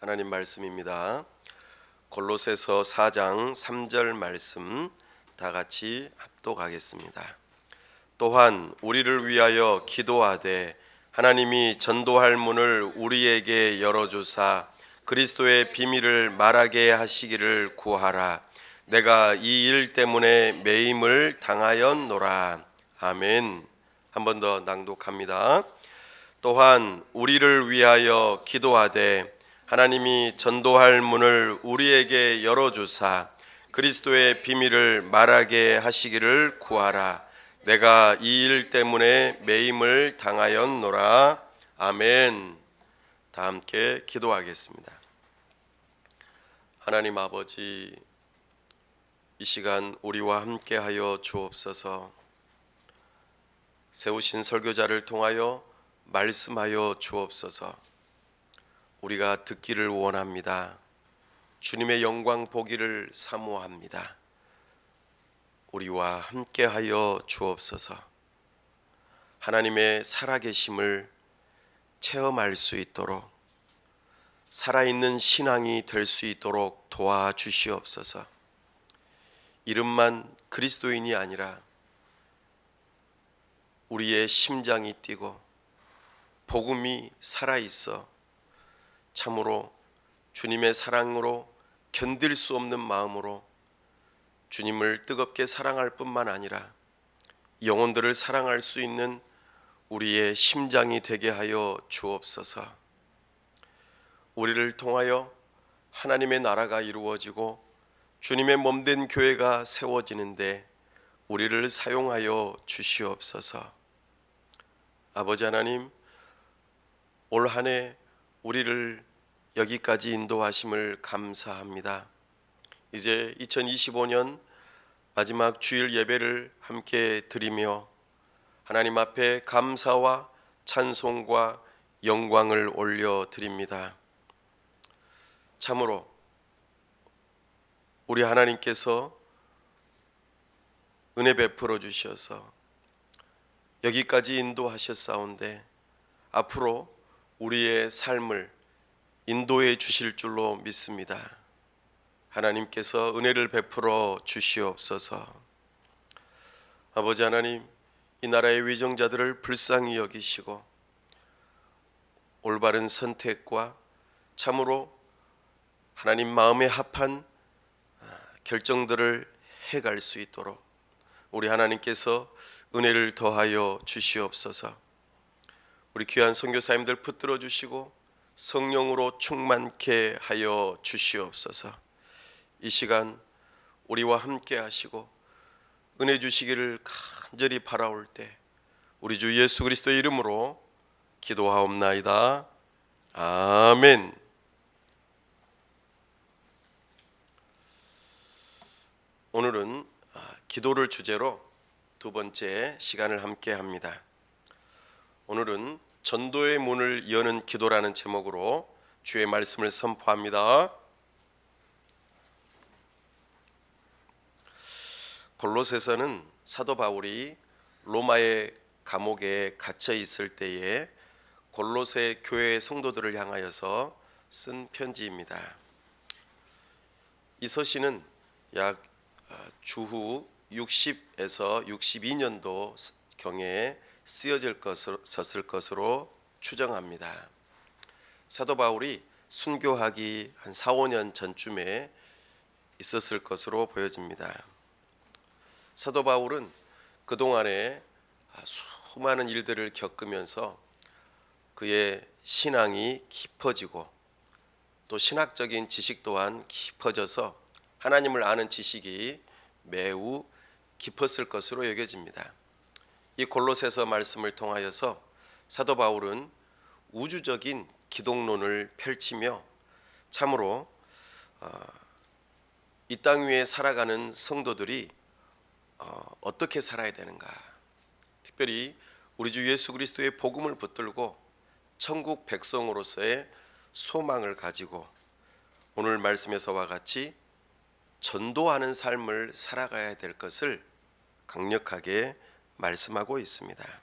하나님 말씀입니다. 골로새서 4장 3절 말씀 다 같이 합독하겠습니다. 또한 우리를 위하여 기도하되 하나님이 전도할 문을 우리에게 열어주사 그리스도의 비밀을 말하게 하시기를 구하라. 내가 이 일 때문에 매임을 당하였노라. 아멘. 한 번 더 낭독합니다. 또한 우리를 위하여 기도하되 하나님이 전도할 문을 우리에게 열어주사 그리스도의 비밀을 말하게 하시기를 구하라. 내가 이 일 때문에 매임을 당하였노라. 아멘. 다 함께 기도하겠습니다. 하나님 아버지, 이 시간 우리와 함께하여 주옵소서. 세우신 설교자를 통하여 말씀하여 주옵소서. 우리가 듣기를 원합니다. 주님의 영광 보기를 사모합니다. 우리와 함께하여 주옵소서. 하나님의 살아계심을 체험할 수 있도록, 살아있는 신앙이 될 수 있도록 도와주시옵소서. 이름만 그리스도인이 아니라 우리의 심장이 뛰고 복음이 살아있어 참으로 주님의 사랑으로 견딜 수 없는 마음으로 주님을 뜨겁게 사랑할 뿐만 아니라 영혼들을 사랑할 수 있는 우리의 심장이 되게 하여 주옵소서. 우리를 통하여 하나님의 나라가 이루어지고 주님의 몸된 교회가 세워지는데 우리를 사용하여 주시옵소서. 아버지 하나님, 올 한 해 우리를 여기까지 인도하심을 감사합니다. 이제 2025년 마지막 주일 예배를 함께 드리며 하나님 앞에 감사와 찬송과 영광을 올려드립니다. 참으로 우리 하나님께서 은혜 베풀어 주셔서 여기까지 인도하셨사온데 앞으로 우리의 삶을 인도해 주실 줄로 믿습니다. 하나님께서 은혜를 베풀어 주시옵소서. 아버지 하나님, 이 나라의 위정자들을 불쌍히 여기시고 올바른 선택과 참으로 하나님 마음에 합한 결정들을 해갈 수 있도록 우리 하나님께서 은혜를 더하여 주시옵소서. 우리 귀한 선교사님들 붙들어 주시고 성령으로 충만케 하여 주시옵소서. 이 시간 우리와 함께 하시고 은혜 주시기를 간절히 바라올 때 우리 주 예수 그리스도의 이름으로 기도하옵나이다. 아멘. 오늘은 기도를 주제로 두 번째 시간을 함께 합니다. 오늘은 전도의 문을 여는 기도라는 제목으로 주의 말씀을 선포합니다. 골로새서는 사도 바울이 로마의 감옥에 갇혀 있을 때에 골로새 교회 성도들을 향하여서 쓴 편지입니다. 이 서신은 약 주후 60에서 62년도 경에 쓰여졌을 것으로 추정합니다. 사도 바울이 순교하기 한 4-5년 전쯤에 있었을 것으로 보여집니다. 사도 바울은 그동안에 수많은 일들을 겪으면서 그의 신앙이 깊어지고 또 신학적인 지식 또한 깊어져서 하나님을 아는 지식이 매우 깊었을 것으로 여겨집니다. 이 골로새서 말씀을 통하여서 사도 바울은 우주적인 기독론을 펼치며 참으로 이 땅 위에 살아가는 성도들이 어떻게 살아야 되는가, 특별히 우리 주 예수 그리스도의 복음을 붙들고 천국 백성으로서의 소망을 가지고 오늘 말씀에서와 같이 전도하는 삶을 살아가야 될 것을 강력하게 말씀하고 있습니다.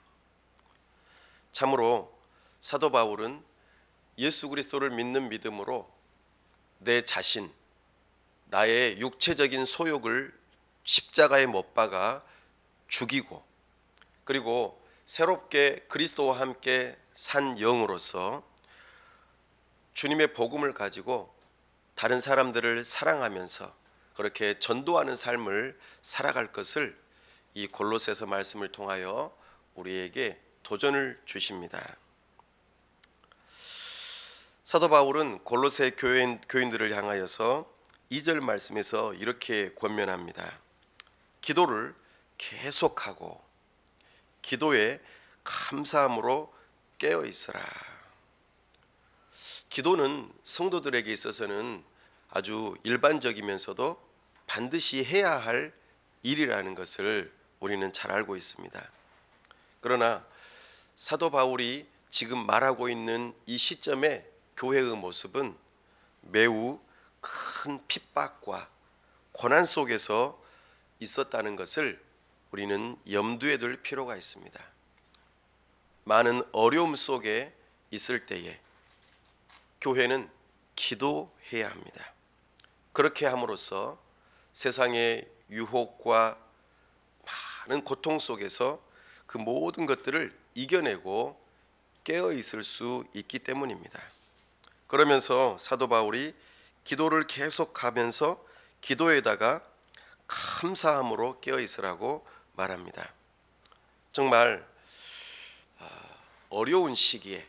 참으로 사도 바울은 예수 그리스도를 믿는 믿음으로 내 자신, 나의 육체적인 소욕을 십자가에 못 박아 죽이고, 그리고 새롭게 그리스도와 함께 산 영으로서 주님의 복음을 가지고 다른 사람들을 사랑하면서 그렇게 전도하는 삶을 살아갈 것을 이 골로새서 말씀을 통하여 우리에게 도전을 주십니다. 사도 바울은 골로새 교인들을 향하여서 2절 말씀에서 이렇게 권면합니다. 기도를 계속하고 기도에 감사함으로 깨어 있으라. 기도는 성도들에게 있어서는 아주 일반적이면서도 반드시 해야 할 일이라는 것을 우리는 잘 알고 있습니다. 그러나 사도 바울이 지금 말하고 있는 이 시점에 교회의 모습은 매우 큰 핍박과 고난 속에서 있었다는 것을 우리는 염두에 둘 필요가 있습니다. 많은 어려움 속에 있을 때에 교회는 기도해야 합니다. 그렇게 함으로써 세상의 유혹과 많은 고통 속에서 그 모든 것들을 이겨내고 깨어 있을 수 있기 때문입니다. 그러면서 사도 바울이 기도를 계속하면서 기도에다가 감사함으로 깨어 있으라고 말합니다. 정말 어려운 시기에,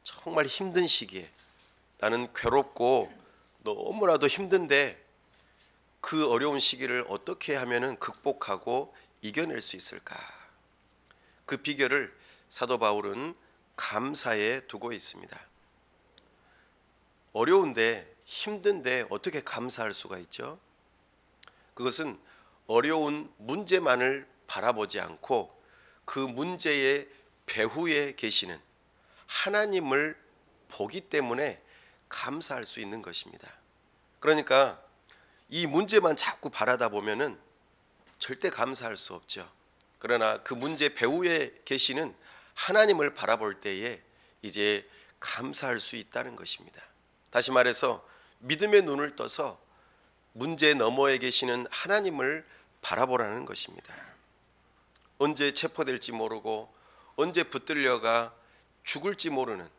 정말 힘든 시기에 나는 괴롭고 너무나도 힘든데 그 어려운 시기를 어떻게 하면은 극복하고 이겨낼 수 있을까? 그 비결을 사도 바울은 감사에 두고 있습니다. 어려운데 힘든데 어떻게 감사할 수가 있죠? 그것은 어려운 문제만을 바라보지 않고 그 문제의 배후에 계시는 하나님을 보기 때문에 감사할 수 있는 것입니다. 그러니까 이 문제만 자꾸 바라다 보면은 절대 감사할 수 없죠. 그러나 그 문제 배후에 계시는 하나님을 바라볼 때에 이제 감사할 수 있다는 것입니다. 다시 말해서 믿음의 눈을 떠서 문제 너머에 계시는 하나님을 바라보라는 것입니다. 언제 체포될지 모르고 언제 붙들려가 죽을지 모르는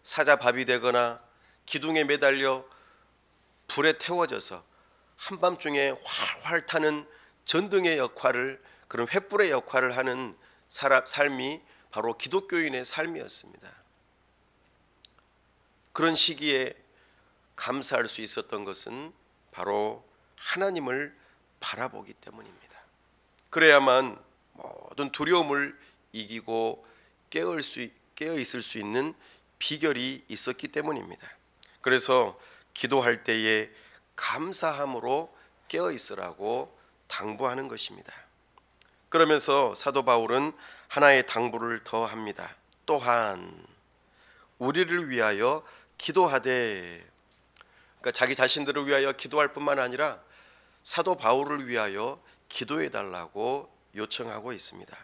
사자밥이 되거나 기둥에 매달려 불에 태워져서 한밤중에 활활 타는 전등의 역할을, 그런 횃불의 역할을 하는 삶이 바로 기독교인의 삶이었습니다. 그런 시기에 감사할 수 있었던 것은 바로 하나님을 바라보기 때문입니다. 그래야만 모든 두려움을 이기고 깨어 있을 수 있는 비결이 있었기 때문입니다. 그래서 기도할 때에 감사함으로 깨어 있으라고 당부하는 것입니다. 그러면서 사도 바울은 하나의 당부를 더 합니다. 또한 우리를 위하여 기도하되, 그러니까 자기 자신들을 위하여 기도할 뿐만 아니라 사도 바울을 위하여 기도해 달라고 요청하고 있습니다.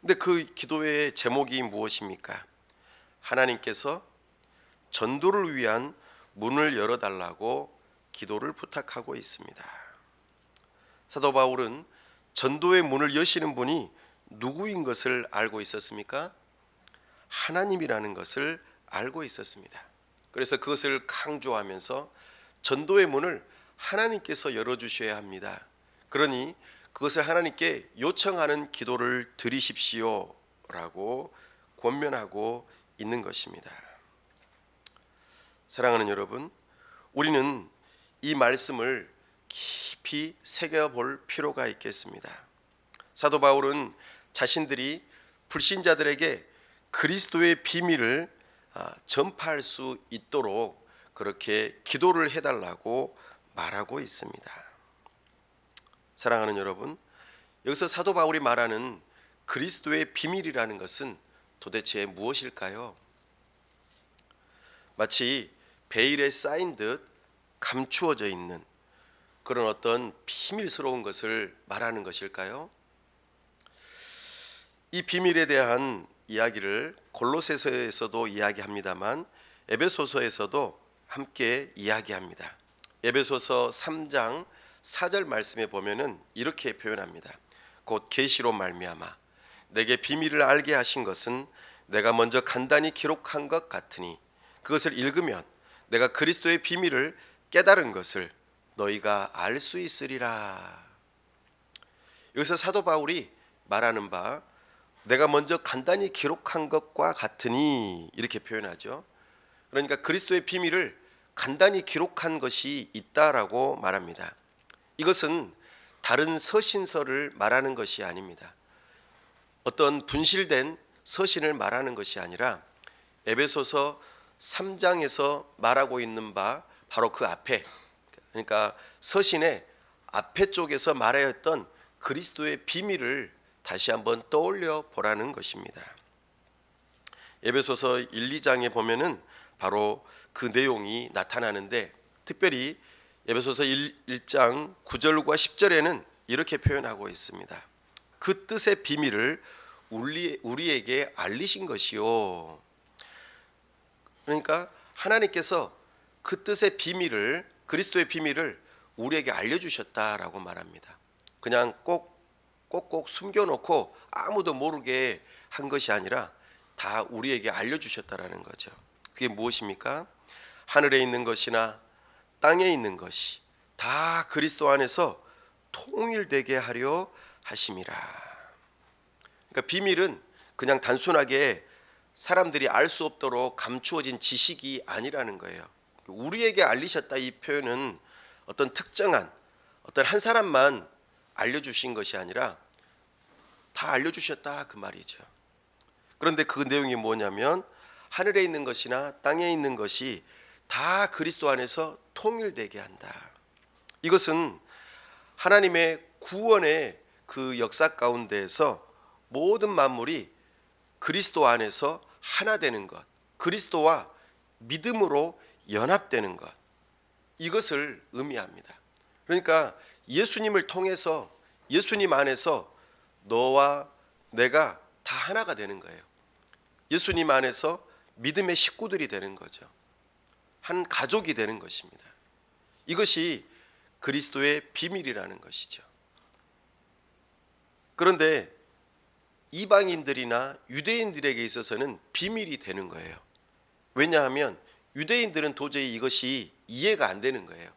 근데 그 기도의 제목이 무엇입니까? 하나님께서 전도를 위한 문을 열어달라고 기도를 부탁하고 있습니다. 사도 바울은 전도의 문을 여시는 분이 누구인 것을 알고 있었습니까? 하나님이라는 것을 알고 있었습니다. 그래서 그것을 강조하면서 전도의 문을 하나님께서 열어주셔야 합니다. 그러니 그것을 하나님께 요청하는 기도를 드리십시오 라고 권면하고 있는 것입니다. 사랑하는 여러분, 우리는 이 말씀을 깊이 새겨볼 필요가 있겠습니다. 사도 바울은 자신들이 불신자들에게 그리스도의 비밀을 전파할 수 있도록 그렇게 기도를 해달라고 말하고 있습니다. 사랑하는 여러분, 여기서 사도 바울이 말하는 그리스도의 비밀이라는 것은 도대체 무엇일까요? 마치 베일에 쌓인 듯 감추어져 있는 그런 어떤 비밀스러운 것을 말하는 것일까요? 이 비밀에 대한 이야기를 골로새서에서도 이야기합니다만 에베소서에서도 함께 이야기합니다. 에베소서 3장 4절 말씀에 보면은 이렇게 표현합니다. 곧 계시로 말미암아 내게 비밀을 알게 하신 것은 내가 먼저 간단히 기록한 것 같으니 그것을 읽으면 내가 그리스도의 비밀을 깨달은 것을 너희가 알 수 있으리라. 여기서 사도 바울이 말하는 바 내가 먼저 간단히 기록한 것과 같으니 이렇게 표현하죠. 그러니까 그리스도의 비밀을 간단히 기록한 것이 있다라고 말합니다. 이것은 다른 서신서를 말하는 것이 아닙니다. 어떤 분실된 서신을 말하는 것이 아니라 에베소서 3장에서 말하고 있는 바 바로 그 앞에, 그러니까 서신의 앞에 쪽에서 말하였던 그리스도의 비밀을 다시 한번 떠올려 보라는 것입니다. 에베소서 1, 2장에 보면은 바로 그 내용이 나타나는데, 특별히 에베소서 1장 9절과 10절에는 이렇게 표현하고 있습니다. 그 뜻의 비밀을 우리에게 알리신 것이요. 그러니까 하나님께서 그 뜻의 비밀을, 그리스도의 비밀을 우리에게 알려주셨다라고 말합니다. 그냥 꼭꼭 숨겨놓고 아무도 모르게 한 것이 아니라 다 우리에게 알려주셨다라는 거죠. 그게 무엇입니까? 하늘에 있는 것이나 땅에 있는 것이 다 그리스도 안에서 통일되게 하려 하심이라. 그러니까 비밀은 그냥 단순하게 사람들이 알 수 없도록 감추어진 지식이 아니라는 거예요. 우리에게 알리셨다, 이 표현은 어떤 특정한 어떤 한 사람만 알려주신 것이 아니라 다 알려주셨다 그 말이죠. 그런데 그 내용이 뭐냐면 하늘에 있는 것이나 땅에 있는 것이 다 그리스도 안에서 통일되게 한다. 이것은 하나님의 구원의 그 역사 가운데에서 모든 만물이 그리스도 안에서 하나 되는 것, 그리스도와 믿음으로 연합되는 것, 이것을 의미합니다. 그러니까 예수님을 통해서, 예수님 안에서 너와 내가 다 하나가 되는 거예요. 예수님 안에서 믿음의 식구들이 되는 거죠. 한 가족이 되는 것입니다. 이것이 그리스도의 비밀이라는 것이죠. 그런데 이방인들이나 유대인들에게 있어서는 비밀이 되는 거예요. 왜냐하면 유대인들은 도저히 이것이 이해가 안 되는 거예요.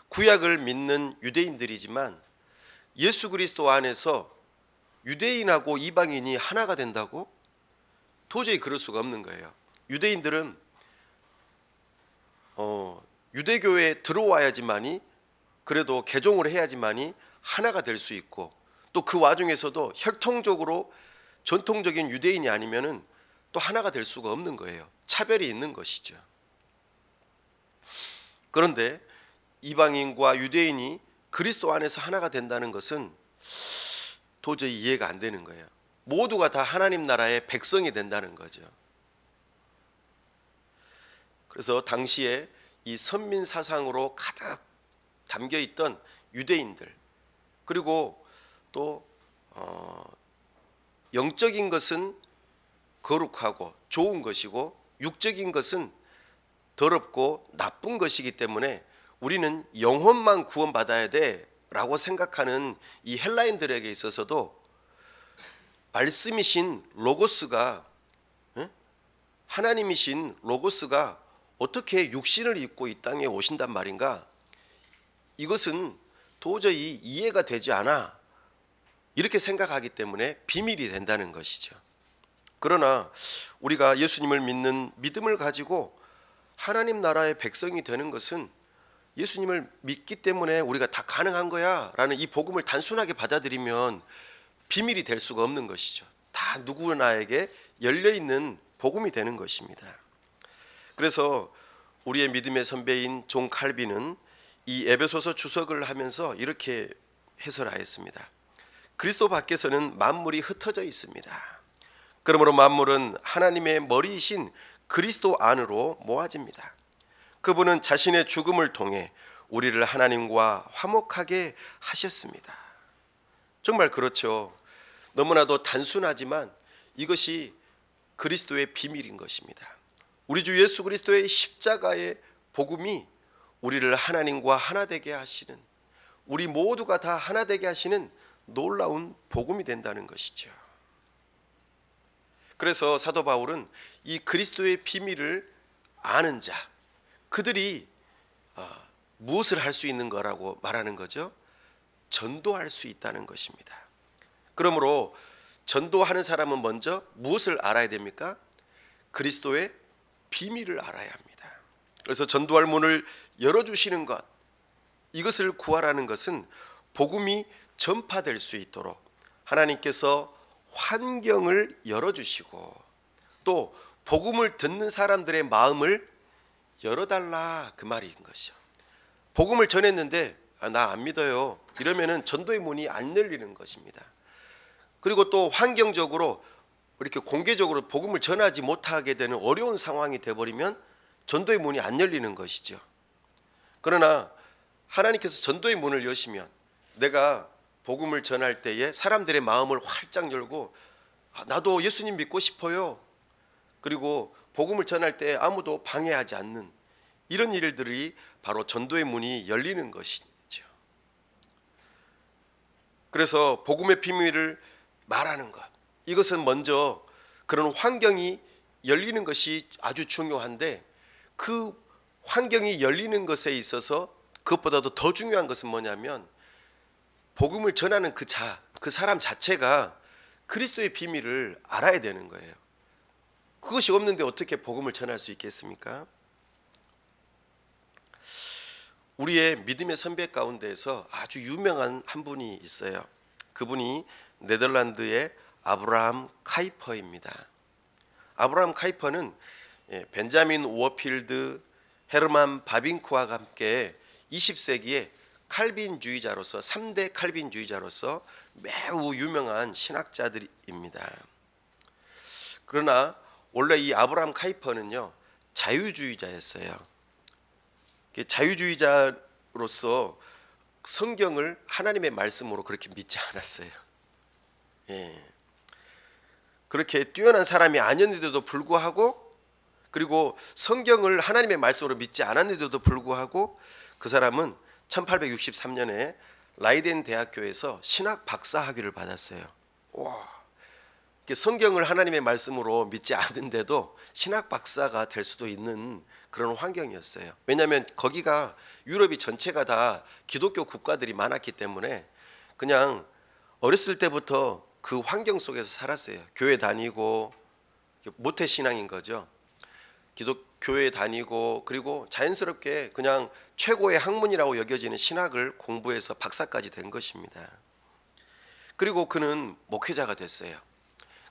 구약을 믿는 유대인들이지만 예수 그리스도 안에서 유대인하고 이방인이 하나가 된다고? 도저히 그럴 수가 없는 거예요. 유대인들은 유대교에 들어와야지만이, 그래도 개종을 해야지만이 하나가 될 수 있고, 또 그 와중에서도 혈통적으로 전통적인 유대인이 아니면은 또 하나가 될 수가 없는 거예요. 차별이 있는 것이죠. 그런데 이방인과 유대인이 그리스도 안에서 하나가 된다는 것은 도저히 이해가 안 되는 거예요. 모두가 다 하나님 나라의 백성이 된다는 거죠. 그래서 당시에 이 선민 사상으로 가득 담겨 있던 유대인들, 그리고 또 영적인 것은 거룩하고 좋은 것이고 육적인 것은 더럽고 나쁜 것이기 때문에 우리는 영혼만 구원받아야 돼 라고 생각하는 이 헬라인들에게 있어서도 말씀이신 로고스가, 하나님이신 로고스가 어떻게 육신을 입고 이 땅에 오신단 말인가, 이것은 도저히 이해가 되지 않아, 이렇게 생각하기 때문에 비밀이 된다는 것이죠. 그러나 우리가 예수님을 믿는 믿음을 가지고 하나님 나라의 백성이 되는 것은 예수님을 믿기 때문에 우리가 다 가능한 거야 라는 이 복음을 단순하게 받아들이면 비밀이 될 수가 없는 것이죠. 다 누구나에게 열려있는 복음이 되는 것입니다. 그래서 우리의 믿음의 선배인 존 칼빈은 이 에베소서 주석을 하면서 이렇게 해설하였습니다. 그리스도 밖에서는 만물이 흩어져 있습니다. 그러므로 만물은 하나님의 머리이신 그리스도 안으로 모아집니다. 그분은 자신의 죽음을 통해 우리를 하나님과 화목하게 하셨습니다. 정말 그렇죠. 너무나도 단순하지만 이것이 그리스도의 비밀인 것입니다. 우리 주 예수 그리스도의 십자가의 복음이 우리를 하나님과 하나 되게 하시는, 우리 모두가 다 하나 되게 하시는 놀라운 복음이 된다는 것이죠. 그래서 사도 바울은 이 그리스도의 비밀을 아는 자, 그들이 무엇을 할 수 있는 거라고 말하는 거죠? 전도할 수 있다는 것입니다. 그러므로 전도하는 사람은 먼저 무엇을 알아야 됩니까? 그리스도의 비밀을 알아야 합니다. 그래서 전도할 문을 열어주시는 것, 이것을 구하라는 것은 복음이 전파될 수 있도록 하나님께서 환경을 열어주시고 또 복음을 듣는 사람들의 마음을 열어달라, 그 말인 것이죠. 복음을 전했는데 나 안 믿어요 이러면은 전도의 문이 안 열리는 것입니다. 그리고 또 환경적으로 이렇게 공개적으로 복음을 전하지 못하게 되는 어려운 상황이 되어버리면 전도의 문이 안 열리는 것이죠. 그러나 하나님께서 전도의 문을 여시면 내가 복음을 전할 때에 사람들의 마음을 활짝 열고 나도 예수님 믿고 싶어요, 그리고 복음을 전할 때 아무도 방해하지 않는 이런 일들이 바로 전도의 문이 열리는 것이죠. 그래서 복음의 비밀을 말하는 것, 이것은 먼저 그런 환경이 열리는 것이 아주 중요한데, 그 환경이 열리는 것에 있어서 그것보다도 더 중요한 것은 뭐냐면 복음을 전하는 그 사람 자체가 그리스도의 비밀을 알아야 되는 거예요. 그것이 없는데 어떻게 복음을 전할 수 있겠습니까? 우리의 믿음의 선배 가운데에서 아주 유명한 한 분이 있어요. 그분이 네덜란드의 아브라함 카이퍼입니다. 아브라함 카이퍼는 벤자민 워필드, 헤르만 바빙크와 함께 20세기에 칼빈주의자로서 3대 칼빈주의자로서 매우 유명한 신학자들입니다. 그러나 원래 이 아브라함 카이퍼는요, 자유주의자였어요. 자유주의자로서 성경을 하나님의 말씀으로 그렇게 믿지 않았어요. 그렇게 뛰어난 사람이 아니었는데도 불구하고, 그리고 성경을 하나님의 말씀으로 믿지 않았는데도 불구하고 그 사람은 1863년에 라이덴 대학교에서 신학 박사 학위를 받았어요. 와, 성경을 하나님의 말씀으로 믿지 않는데도 신학 박사가 될 수도 있는 그런 환경이었어요. 왜냐하면 거기가 유럽이 전체가 다 기독교 국가들이 많았기 때문에 그냥 어렸을 때부터 그 환경 속에서 살았어요. 교회 다니고, 모태신앙인 거죠. 기독교회 다니고, 그리고 자연스럽게 그냥 최고의 학문이라고 여겨지는 신학을 공부해서 박사까지 된 것입니다. 그리고 그는 목회자가 됐어요.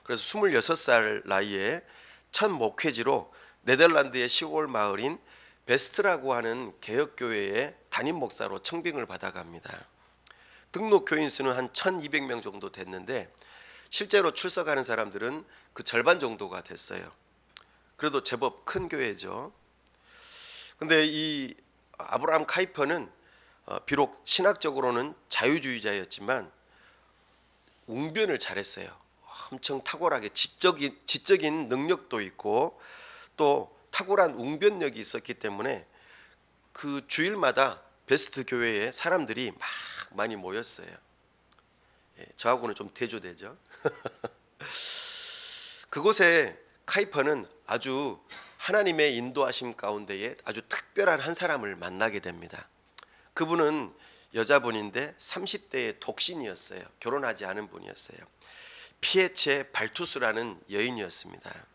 그래서 26살 나이에 첫 목회지로 네덜란드의 시골 마을인 베스트라고 하는 개혁교회의 담임 목사로 청빙을 받아갑니다. 등록 교인 수는 한 1200명 정도 됐는데 실제로 출석하는 사람들은 그 절반 정도가 됐어요. 그래도 제법 큰 교회죠. 근데 이 아브라함 카이퍼는 비록 신학적으로는 자유주의자였지만 웅변을 잘했어요. 엄청 탁월하게 지적인 능력도 있고 또 탁월한 웅변력이 있었기 때문에 그 주일마다 베스트 교회에 사람들이 막 많이 모였어요. 저하고는 좀 대조되죠. 그곳에 카이퍼는 아주 하나님의 인도하심 가운데에 아주 특별한 한 사람을 만나게 됩니다. 그분은 여자분인데 30대의 독신이었어요. 결혼하지 않은 분이었어요. 피에체 발투스라는 여인이었습니다.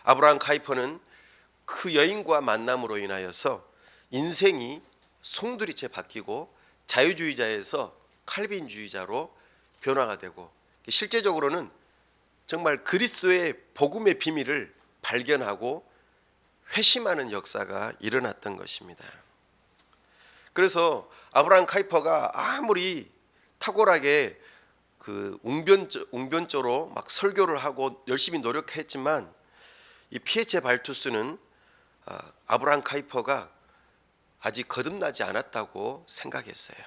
아브라함 카이퍼는 그 여인과 만남으로 인하여서 인생이 송두리째 바뀌고 자유주의자에서 칼빈주의자로 변화가 되고, 실제적으로는 정말 그리스도의 복음의 비밀을 발견하고 회심하는 역사가 일어났던 것입니다. 그래서 아브라함 카이퍼가 아무리 탁월하게 그 웅변조로 막 설교를 하고 열심히 노력했지만 이 피에체 발투스는 아브라함 카이퍼가 아직 거듭나지 않았다고 생각했어요.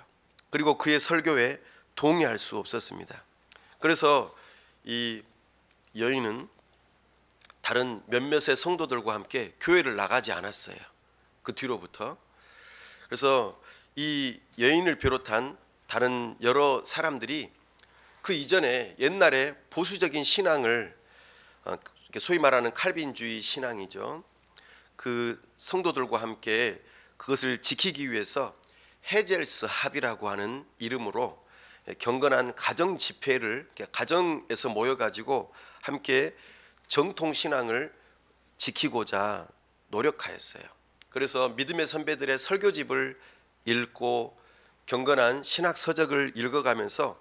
그리고 그의 설교에 동의할 수 없었습니다. 그래서 이 여인은 다른 몇몇의 성도들과 함께 교회를 나가지 않았어요. 그 뒤로부터. 그래서 이 여인을 비롯한 다른 여러 사람들이 그 이전에 옛날에 보수적인 신앙을 소위 말하는 칼빈주의 신앙이죠. 그 성도들과 함께 그것을 지키기 위해서 헤젤스 합이라고 하는 이름으로 경건한 가정 집회를 가정에서 모여가지고 함께 정통 신앙을 지키고자 노력하였어요. 그래서 믿음의 선배들의 설교집을 읽고 경건한 신학 서적을 읽어가면서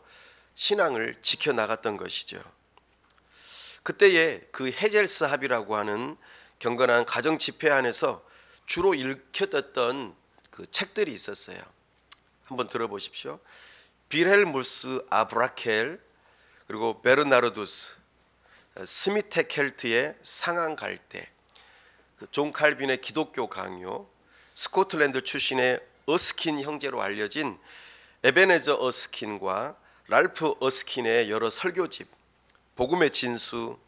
신앙을 지켜나갔던 것이죠. 그때에 그 헤젤스 합이라고 하는 경건한 가정 집회 안에서 주로 읽혔던 그 책들이 있었어요. 한번 들어보십시오. 빌헬무스 아브라켈, 그리고 베르나르두스, 스미테켈트의 상한 갈대, 존 칼빈의 기독교 강요, 스코틀랜드 출신의 어스킨 형제로 알려진 에베네저 어스킨과 랄프 어스킨의 여러 설교집, 복음의 진수,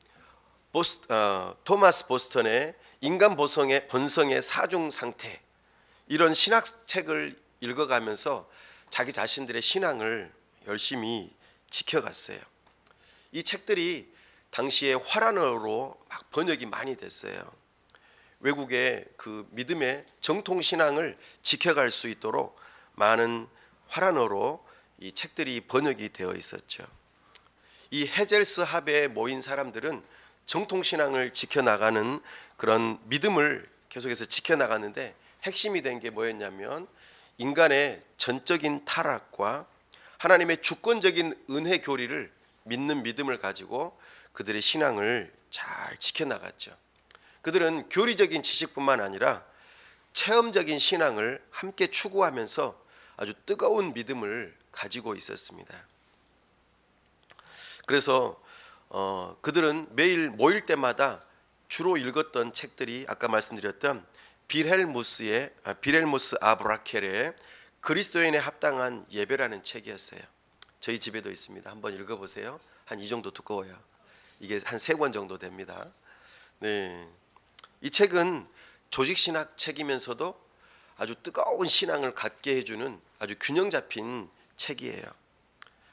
토마스 보스턴의 인간 본성의 사중 상태, 이런 신학책을 읽어가면서 자기 자신들의 신앙을 열심히 지켜갔어요. 이 책들이 당시에 화란어로 막 번역이 많이 됐어요. 외국의 그 믿음의 정통 신앙을 지켜갈 수 있도록 많은 화란어로 이 책들이 번역이 되어 있었죠. 이 헤젤스 합에 모인 사람들은 정통 신앙을 지켜나가는 그런 믿음을 계속해서 지켜나가는데 핵심이 된 게 뭐였냐면 인간의 전적인 타락과 하나님의 주권적인 은혜 교리를 믿는 믿음을 가지고 그들의 신앙을 잘 지켜나갔죠. 그들은 교리적인 지식뿐만 아니라 체험적인 신앙을 함께 추구하면서 아주 뜨거운 믿음을 가지고 있었습니다. 그래서 그들은 매일 모일 때마다 주로 읽었던 책들이 아까 말씀드렸던 빌헬무스 아브라켈의 그리스도인에 합당한 예배라는 책이었어요. 저희 집에도 있습니다. 한번 읽어보세요. 한 이 정도 두꺼워요. 이게 한 3권 정도 됩니다. 네, 이 책은 조직신학 책이면서도 아주 뜨거운 신앙을 갖게 해주는 아주 균형 잡힌 책이에요.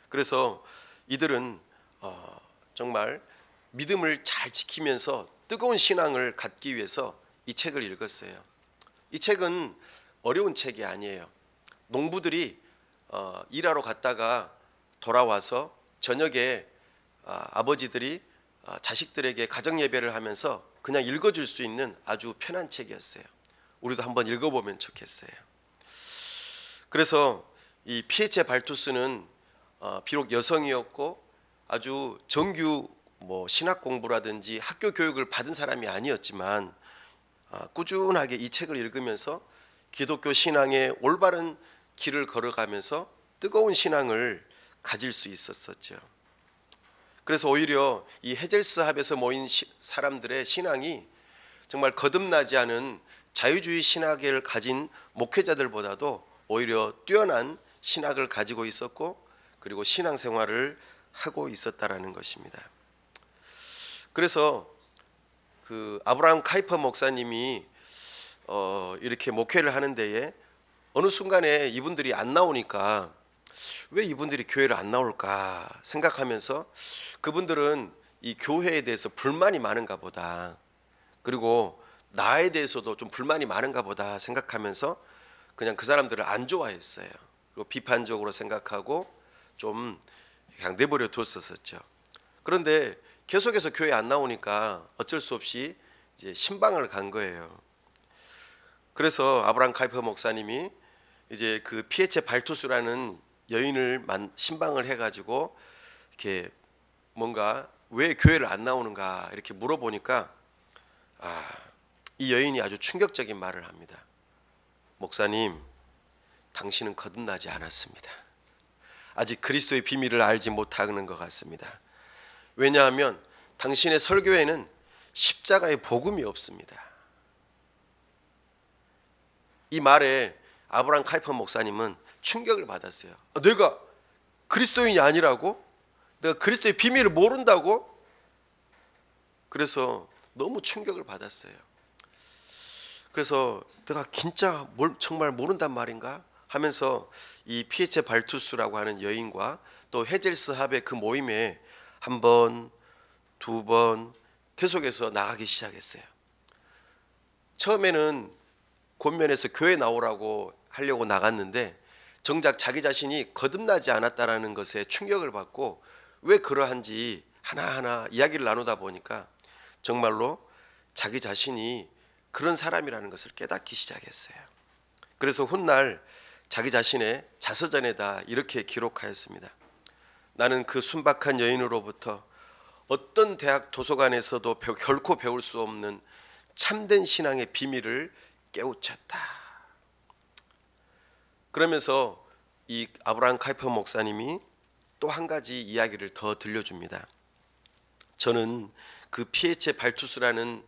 그래서 이들은 정말 믿음을 잘 지키면서 뜨거운 신앙을 갖기 위해서 이 책을 읽었어요. 이 책은 어려운 책이 아니에요. 농부들이 일하러 갔다가 돌아와서 저녁에 아버지들이 자식들에게 가정 예배를 하면서 그냥 읽어줄 수 있는 아주 편한 책이었어요. 우리도 한번 읽어보면 좋겠어요. 그래서 이 피에체 발투스는 비록 여성이었고 아주 정규 신학 공부라든지 학교 교육을 받은 사람이 아니었지만 꾸준하게 이 책을 읽으면서 기독교 신앙의 올바른 길을 걸어가면서 뜨거운 신앙을 가질 수 있었었죠. 그래서 오히려 이 헤젤스 합에서 모인 사람들의 신앙이 정말 거듭나지 않은 자유주의 신학을 가진 목회자들보다도 오히려 뛰어난 신학을 가지고 있었고 그리고 신앙생활을 하고 있었다라는 것입니다. 그래서 그 아브라함 카이퍼 목사님이 이렇게 목회를 하는 데에 어느 순간에 이분들이 안 나오니까 왜 이분들이 교회를 안 나올까 생각하면서 그분들은 이 교회에 대해서 불만이 많은가 보다, 그리고 나에 대해서도 좀 불만이 많은가 보다 생각하면서 그냥 그 사람들을 안 좋아했어요. 그리고 비판적으로 생각하고 좀 그냥 내버려 뒀었죠. 그런데 계속해서 교회 안 나오니까 어쩔 수 없이 이제 신방을 간 거예요. 그래서 아브라함 카이퍼 목사님이 이제 그 피에체 발투스라는 여인을 신방을 해가지고 이렇게 뭔가 왜 교회를 안 나오는가 이렇게 물어보니까 이 여인이 아주 충격적인 말을 합니다. 목사님, 당신은 거듭나지 않았습니다. 아직 그리스도의 비밀을 알지 못하는 것 같습니다. 왜냐하면 당신의 설교에는 십자가의 복음이 없습니다. 이 말에 아브라함 카이퍼 목사님은 충격을 받았어요. 내가 그리스도인이 아니라고? 내가 그리스도의 비밀을 모른다고? 그래서 너무 충격을 받았어요. 그래서 내가 진짜 정말 모른단 말인가 하면서 이 피에체 발투스라고 하는 여인과 또 헤젤스 합의 그 모임에 한 번, 두 번 계속해서 나가기 시작했어요. 처음에는 권면에서 교회 나오라고 하려고 나갔는데 정작 자기 자신이 거듭나지 않았다라는 것에 충격을 받고 왜 그러한지 하나하나 이야기를 나누다 보니까 정말로 자기 자신이 그런 사람이라는 것을 깨닫기 시작했어요. 그래서 훗날 자기 자신의 자서전에다 이렇게 기록하였습니다. 나는 그 순박한 여인으로부터 어떤 대학 도서관에서도 결코 배울 수 없는 참된 신앙의 비밀을 깨우쳤다. 그러면서 이 아브라함 카이퍼 목사님이 또 한 가지 이야기를 더 들려줍니다. 저는 그 피에체 발투스라는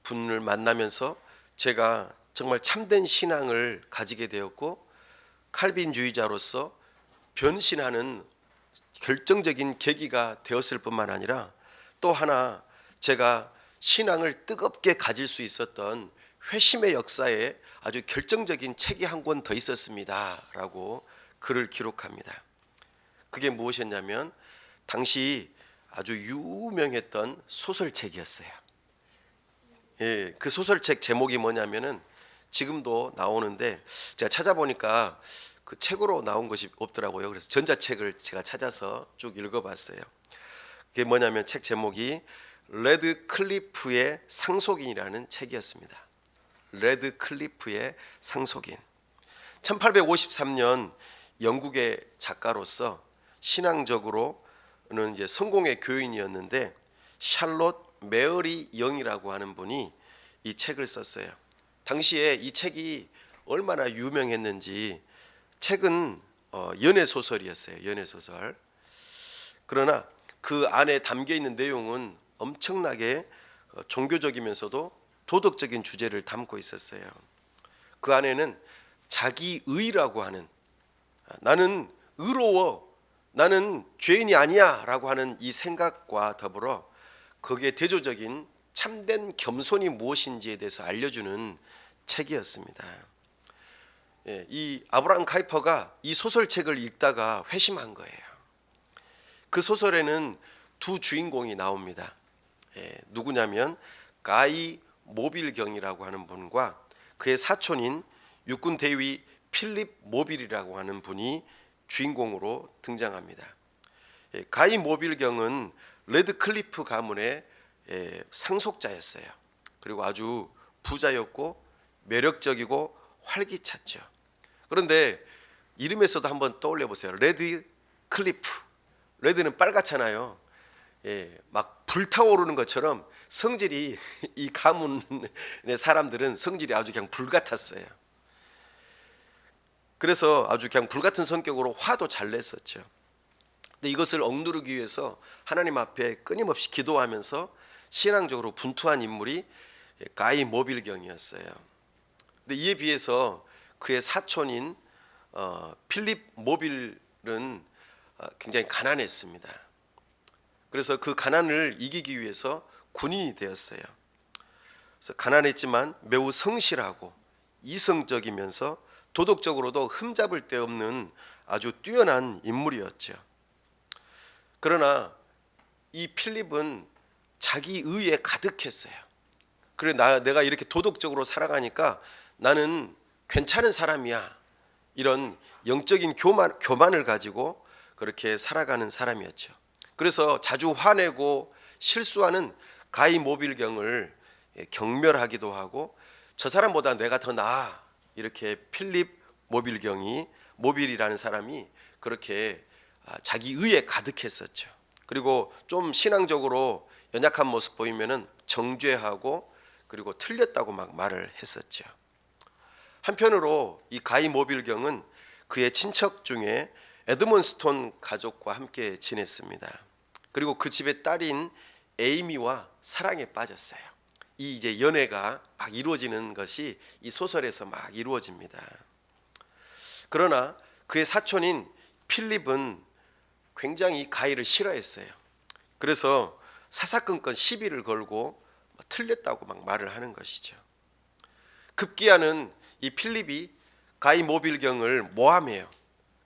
분을 만나면서 제가 정말 참된 신앙을 가지게 되었고 칼빈주의자로서 변신하는 결정적인 계기가 되었을 뿐만 아니라 또 하나 제가 신앙을 뜨겁게 가질 수 있었던 회심의 역사에 아주 결정적인 책이 한 권 더 있었습니다 라고 글을 기록합니다. 그게 무엇이었냐면 당시 아주 유명했던 소설책이었어요. 예, 그 소설책 제목이 뭐냐면은 지금도 나오는데 제가 찾아보니까 그 책으로 나온 것이 없더라고요. 그래서 전자책을 제가 찾아서 쭉 읽어봤어요. 그게 뭐냐면 책 제목이 레드 클리프의 상속인이라는 책이었습니다. 레드 클리프의 상속인. 1853년 영국의 작가로서 신앙적으로는 이제 성공의 교인이었는데 샬롯 메어리 영이라고 하는 분이 이 책을 썼어요. 당시에 이 책이 얼마나 유명했는지 책은 연애 소설이었어요. 연애 소설. 그러나 그 안에 담겨 있는 내용은 엄청나게 종교적이면서도 도덕적인 주제를 담고 있었어요. 그 안에는 자기의라고 하는 나는 의로워, 나는 죄인이 아니야 라고 하는 이 생각과 더불어 거기에 대조적인 참된 겸손이 무엇인지에 대해서 알려주는 책이었습니다. 예, 이 아브라함 카이퍼가 이 소설책을 읽다가 회심한 거예요. 그 소설에는 두 주인공이 나옵니다. 예, 누구냐면 가이 모빌경이라고 하는 분과 그의 사촌인 육군 대위 필립 모빌이라고 하는 분이 주인공으로 등장합니다. 예, 가이 모빌경은 레드 클리프 가문의 상속자였어요. 그리고 아주 부자였고 매력적이고 활기찼죠. 그런데 이름에서도 한번 떠올려 보세요. 레드 클리프. 레드는 빨갛잖아요. 예, 막 불타오르는 것처럼 성질이 이 가문의 사람들은 성질이 아주 그냥 불 같았어요. 그래서 아주 그냥 불같은 성격으로 화도 잘 냈었죠. 근데 이것을 억누르기 위해서 하나님 앞에 끊임없이 기도하면서 신앙적으로 분투한 인물이 가이 모빌경이었어요. 근데 이에 비해서 그의 사촌인 필립 모빌은 굉장히 가난했습니다. 그래서 그 가난을 이기기 위해서 군인이 되었어요. 그래서 가난했지만 매우 성실하고 이성적이면서 도덕적으로도 흠잡을 데 없는 아주 뛰어난 인물이었죠. 그러나 이 필립은 자기 의에 가득했어요. 그래 내가 이렇게 도덕적으로 살아가니까 나는 괜찮은 사람이야. 이런 영적인 교만을 가지고 그렇게 살아가는 사람이었죠. 그래서 자주 화내고 실수하는 가이 모빌경을 경멸하기도 하고 저 사람보다 내가 더 나아. 이렇게 필립 모빌이라는 사람이 그렇게 자기 의에 가득했었죠. 그리고 좀 신앙적으로 연약한 모습 보이면은 정죄하고 그리고 틀렸다고 막 말을 했었죠. 한편으로 이 가이 모빌경은 그의 친척 중에 에드먼스톤 가족과 함께 지냈습니다. 그리고 그 집의 딸인 에이미와 사랑에 빠졌어요. 이 이제 연애가 막 이루어지는 것이 이 소설에서 막 이루어집니다. 그러나 그의 사촌인 필립은 굉장히 가이를 싫어했어요. 그래서 사사건건 시비를 걸고 틀렸다고 막 말을 하는 것이죠. 급기야는 이 필립이 가이 모빌경을 모함해요.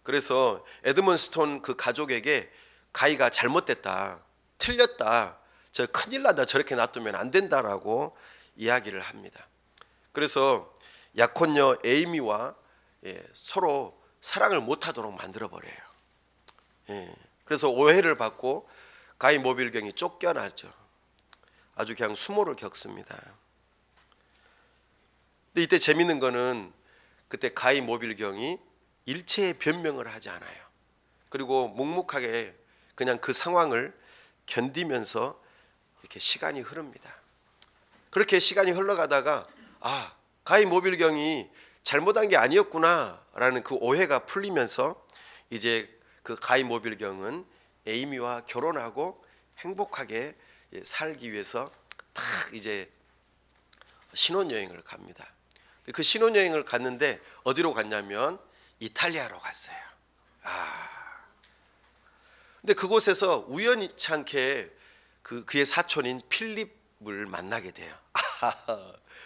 그래서 에드먼 스톤 그 가족에게 가이가 잘못됐다, 틀렸다, 저 큰일 난다, 저렇게 놔두면 안 된다라고 이야기를 합니다. 그래서 약혼녀 에이미와 서로 사랑을 못하도록 만들어버려요. 그래서 오해를 받고 가이 모빌경이 쫓겨나죠. 아주 그냥 수모를 겪습니다. 근데 이때 재밌는 거는 그때 가이 모빌경이 일체의 변명을 하지 않아요. 그리고 묵묵하게 그냥 그 상황을 견디면서 이렇게 시간이 흐릅니다. 그렇게 시간이 흘러가다가 가이 모빌경이 잘못한 게 아니었구나라는 그 오해가 풀리면서 이제 그 가이 모빌경은 에이미와 결혼하고 행복하게 살기 위해서 딱 이제 신혼여행을 갑니다. 그 신혼여행을 갔는데 어디로 갔냐면 이탈리아로 갔어요. 근데 그곳에서 우연치 않게 그의 사촌인 필립을 만나게 돼요.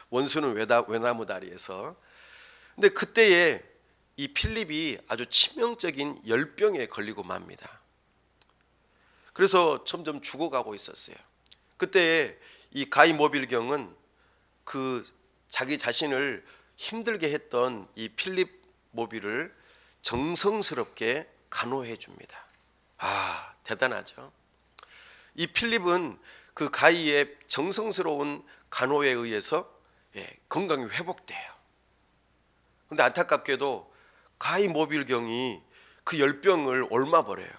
원수는 외나무 다리에서. 근데 그때에 이 필립이 아주 치명적인 열병에 걸리고 맙니다. 그래서 점점 죽어가고 있었어요. 그때에 이 가이 모빌경은 그 자기 자신을 힘들게 했던 이 필립 모빌을 정성스럽게 간호해 줍니다. 대단하죠. 이 필립은 그 가이의 정성스러운 간호에 의해서 건강이 회복돼요. 근데 안타깝게도 가이 모빌경이 그 열병을 옮아버려요.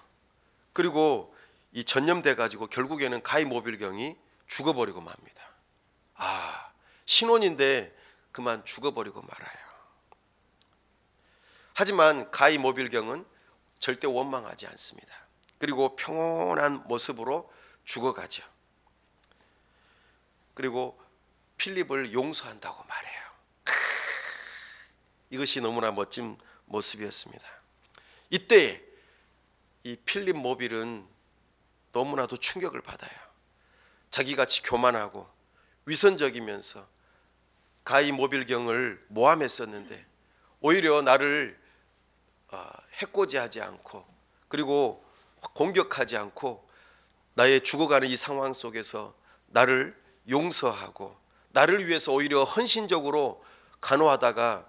그리고 이 전염돼 가지고 결국에는 가이 모빌경이 죽어버리고 맙니다. 신혼인데 그만 죽어버리고 말아요. 하지만 가이 모빌경은 절대 원망하지 않습니다. 그리고 평온한 모습으로 죽어가죠. 그리고 필립을 용서한다고 말해요. 이것이 너무나 멋진 모습이었습니다. 이때 이 필립 모빌은 너무나도 충격을 받아요. 자기같이 교만하고 위선적이면서 가이 모빌경을 모함했었는데 오히려 나를 해코지하지 않고 그리고 공격하지 않고 나의 죽어가는 이 상황 속에서 나를 용서하고 나를 위해서 오히려 헌신적으로 간호하다가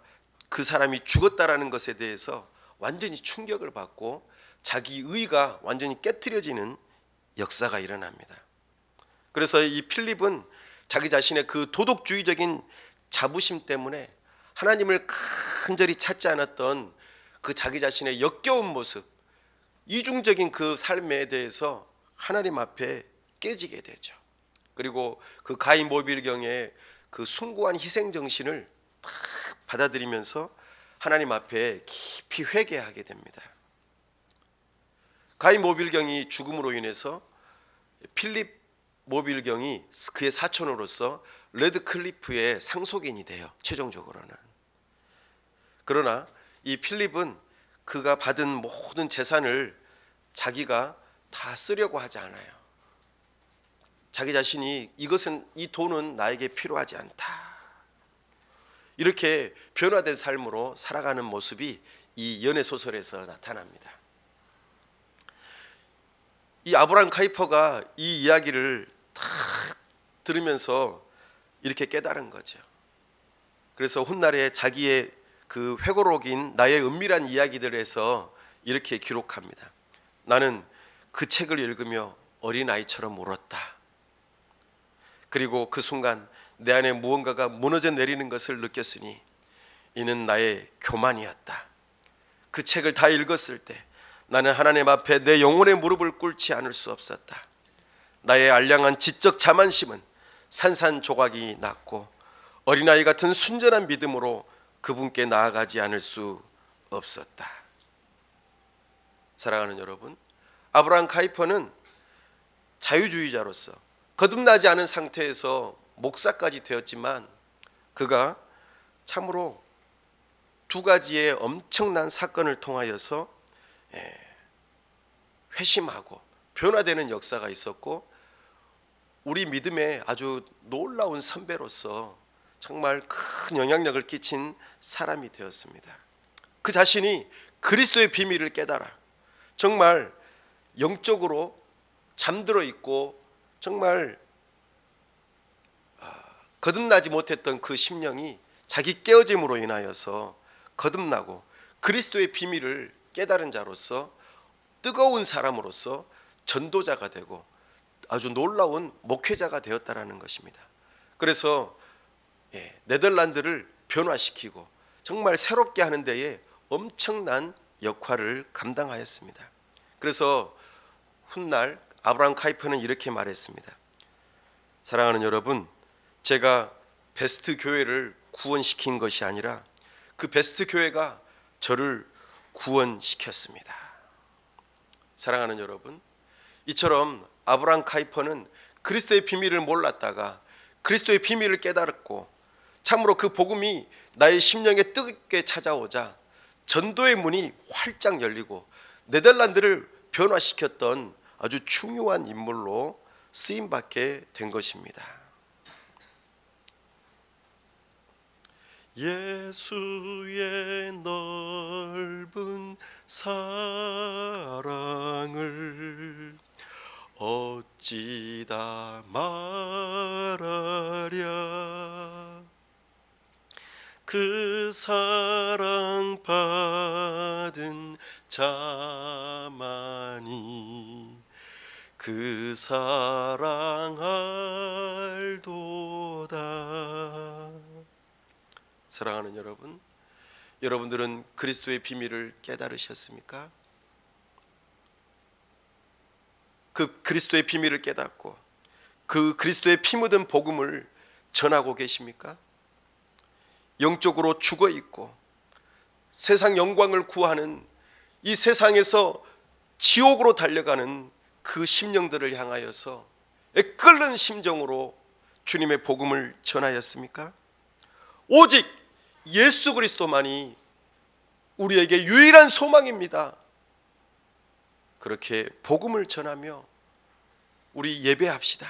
그 사람이 죽었다라는 것에 대해서 완전히 충격을 받고 자기 의가 완전히 깨트려지는 역사가 일어납니다. 그래서 이 필립은 자기 자신의 그 도덕주의적인 자부심 때문에 하나님을 간절히 찾지 않았던 그 자기 자신의 역겨운 모습, 이중적인 그 삶에 대해서 하나님 앞에 깨지게 되죠. 그리고 그 가이 모빌경의 그 숭고한 희생 정신을 딱 받아들이면서 하나님 앞에 깊이 회개하게 됩니다. 가이 모빌경이 죽음으로 인해서 필립 모빌경이 그의 사촌으로서 레드클리프의 상속인이 돼요. 최종적으로는. 그러나 이 필립은 그가 받은 모든 재산을 자기가 다 쓰려고 하지 않아요. 자기 자신이 이 돈은 나에게 필요하지 않다. 이렇게 변화된 삶으로 살아가는 모습이 이 연애 소설에서 나타납니다. 이 아브라함 카이퍼가 이 이야기를 딱 들으면서 이렇게 깨달은 거죠. 그래서 훗날에 자기의 그 회고록인 나의 은밀한 이야기들에서 이렇게 기록합니다. 나는 그 책을 읽으며 어린아이처럼 울었다. 그리고 그 순간 내 안에 무언가가 무너져 내리는 것을 느꼈으니 이는 나의 교만이었다. 그 책을 다 읽었을 때 나는 하나님 앞에 내 영혼의 무릎을 꿇지 않을 수 없었다. 나의 알량한 지적 자만심은 산산조각이 났고 어린아이 같은 순전한 믿음으로 그분께 나아가지 않을 수 없었다. 사랑하는 여러분, 아브라함 카이퍼는 자유주의자로서 거듭나지 않은 상태에서 목사까지 되었지만 그가 참으로 두 가지의 엄청난 사건을 통하여서 회심하고 변화되는 역사가 있었고 우리 믿음의 아주 놀라운 선배로서 정말 큰 영향력을 끼친 사람이 되었습니다. 그 자신이 그리스도의 비밀을 깨달아 정말 영적으로 잠들어 있고 정말 거듭나지 못했던 그 심령이 자기 깨어짐으로 인하여서 거듭나고 그리스도의 비밀을 깨달은 자로서 뜨거운 사람으로서 전도자가 되고 아주 놀라운 목회자가 되었다라는 것입니다. 그래서 네덜란드를 변화시키고 정말 새롭게 하는 데에 엄청난 역할을 감당하였습니다. 그래서 훗날 아브라함 카이퍼는 이렇게 말했습니다. 사랑하는 여러분, 제가 베스트 교회를 구원시킨 것이 아니라 그 베스트 교회가 저를 구원시켰습니다. 사랑하는 여러분, 이처럼 아브라함 카이퍼는 그리스도의 비밀을 몰랐다가 그리스도의 비밀을 깨달았고 참으로 그 복음이 나의 심령에 뜨겁게 찾아오자 전도의 문이 활짝 열리고 네덜란드를 변화시켰던 아주 중요한 인물로 쓰임받게 된 것입니다. 예수의 넓은 사랑을 어찌다 말하랴. 그 사랑 받은 자만이 그 사랑 알도다. 사랑하는 여러분, 여러분들은 그리스도의 비밀을 깨달으셨습니까? 그 그리스도의 비밀을 깨닫고 그 그리스도의 피 묻은 복음을 전하고 계십니까? 영적으로 죽어 있고 세상 영광을 구하는 이 세상에서 지옥으로 달려가는 그 심령들을 향하여서 애끓는 심정으로 주님의 복음을 전하였습니까? 오직 예수 그리스도만이 우리에게 유일한 소망입니다. 그렇게 복음을 전하며 우리 예배합시다.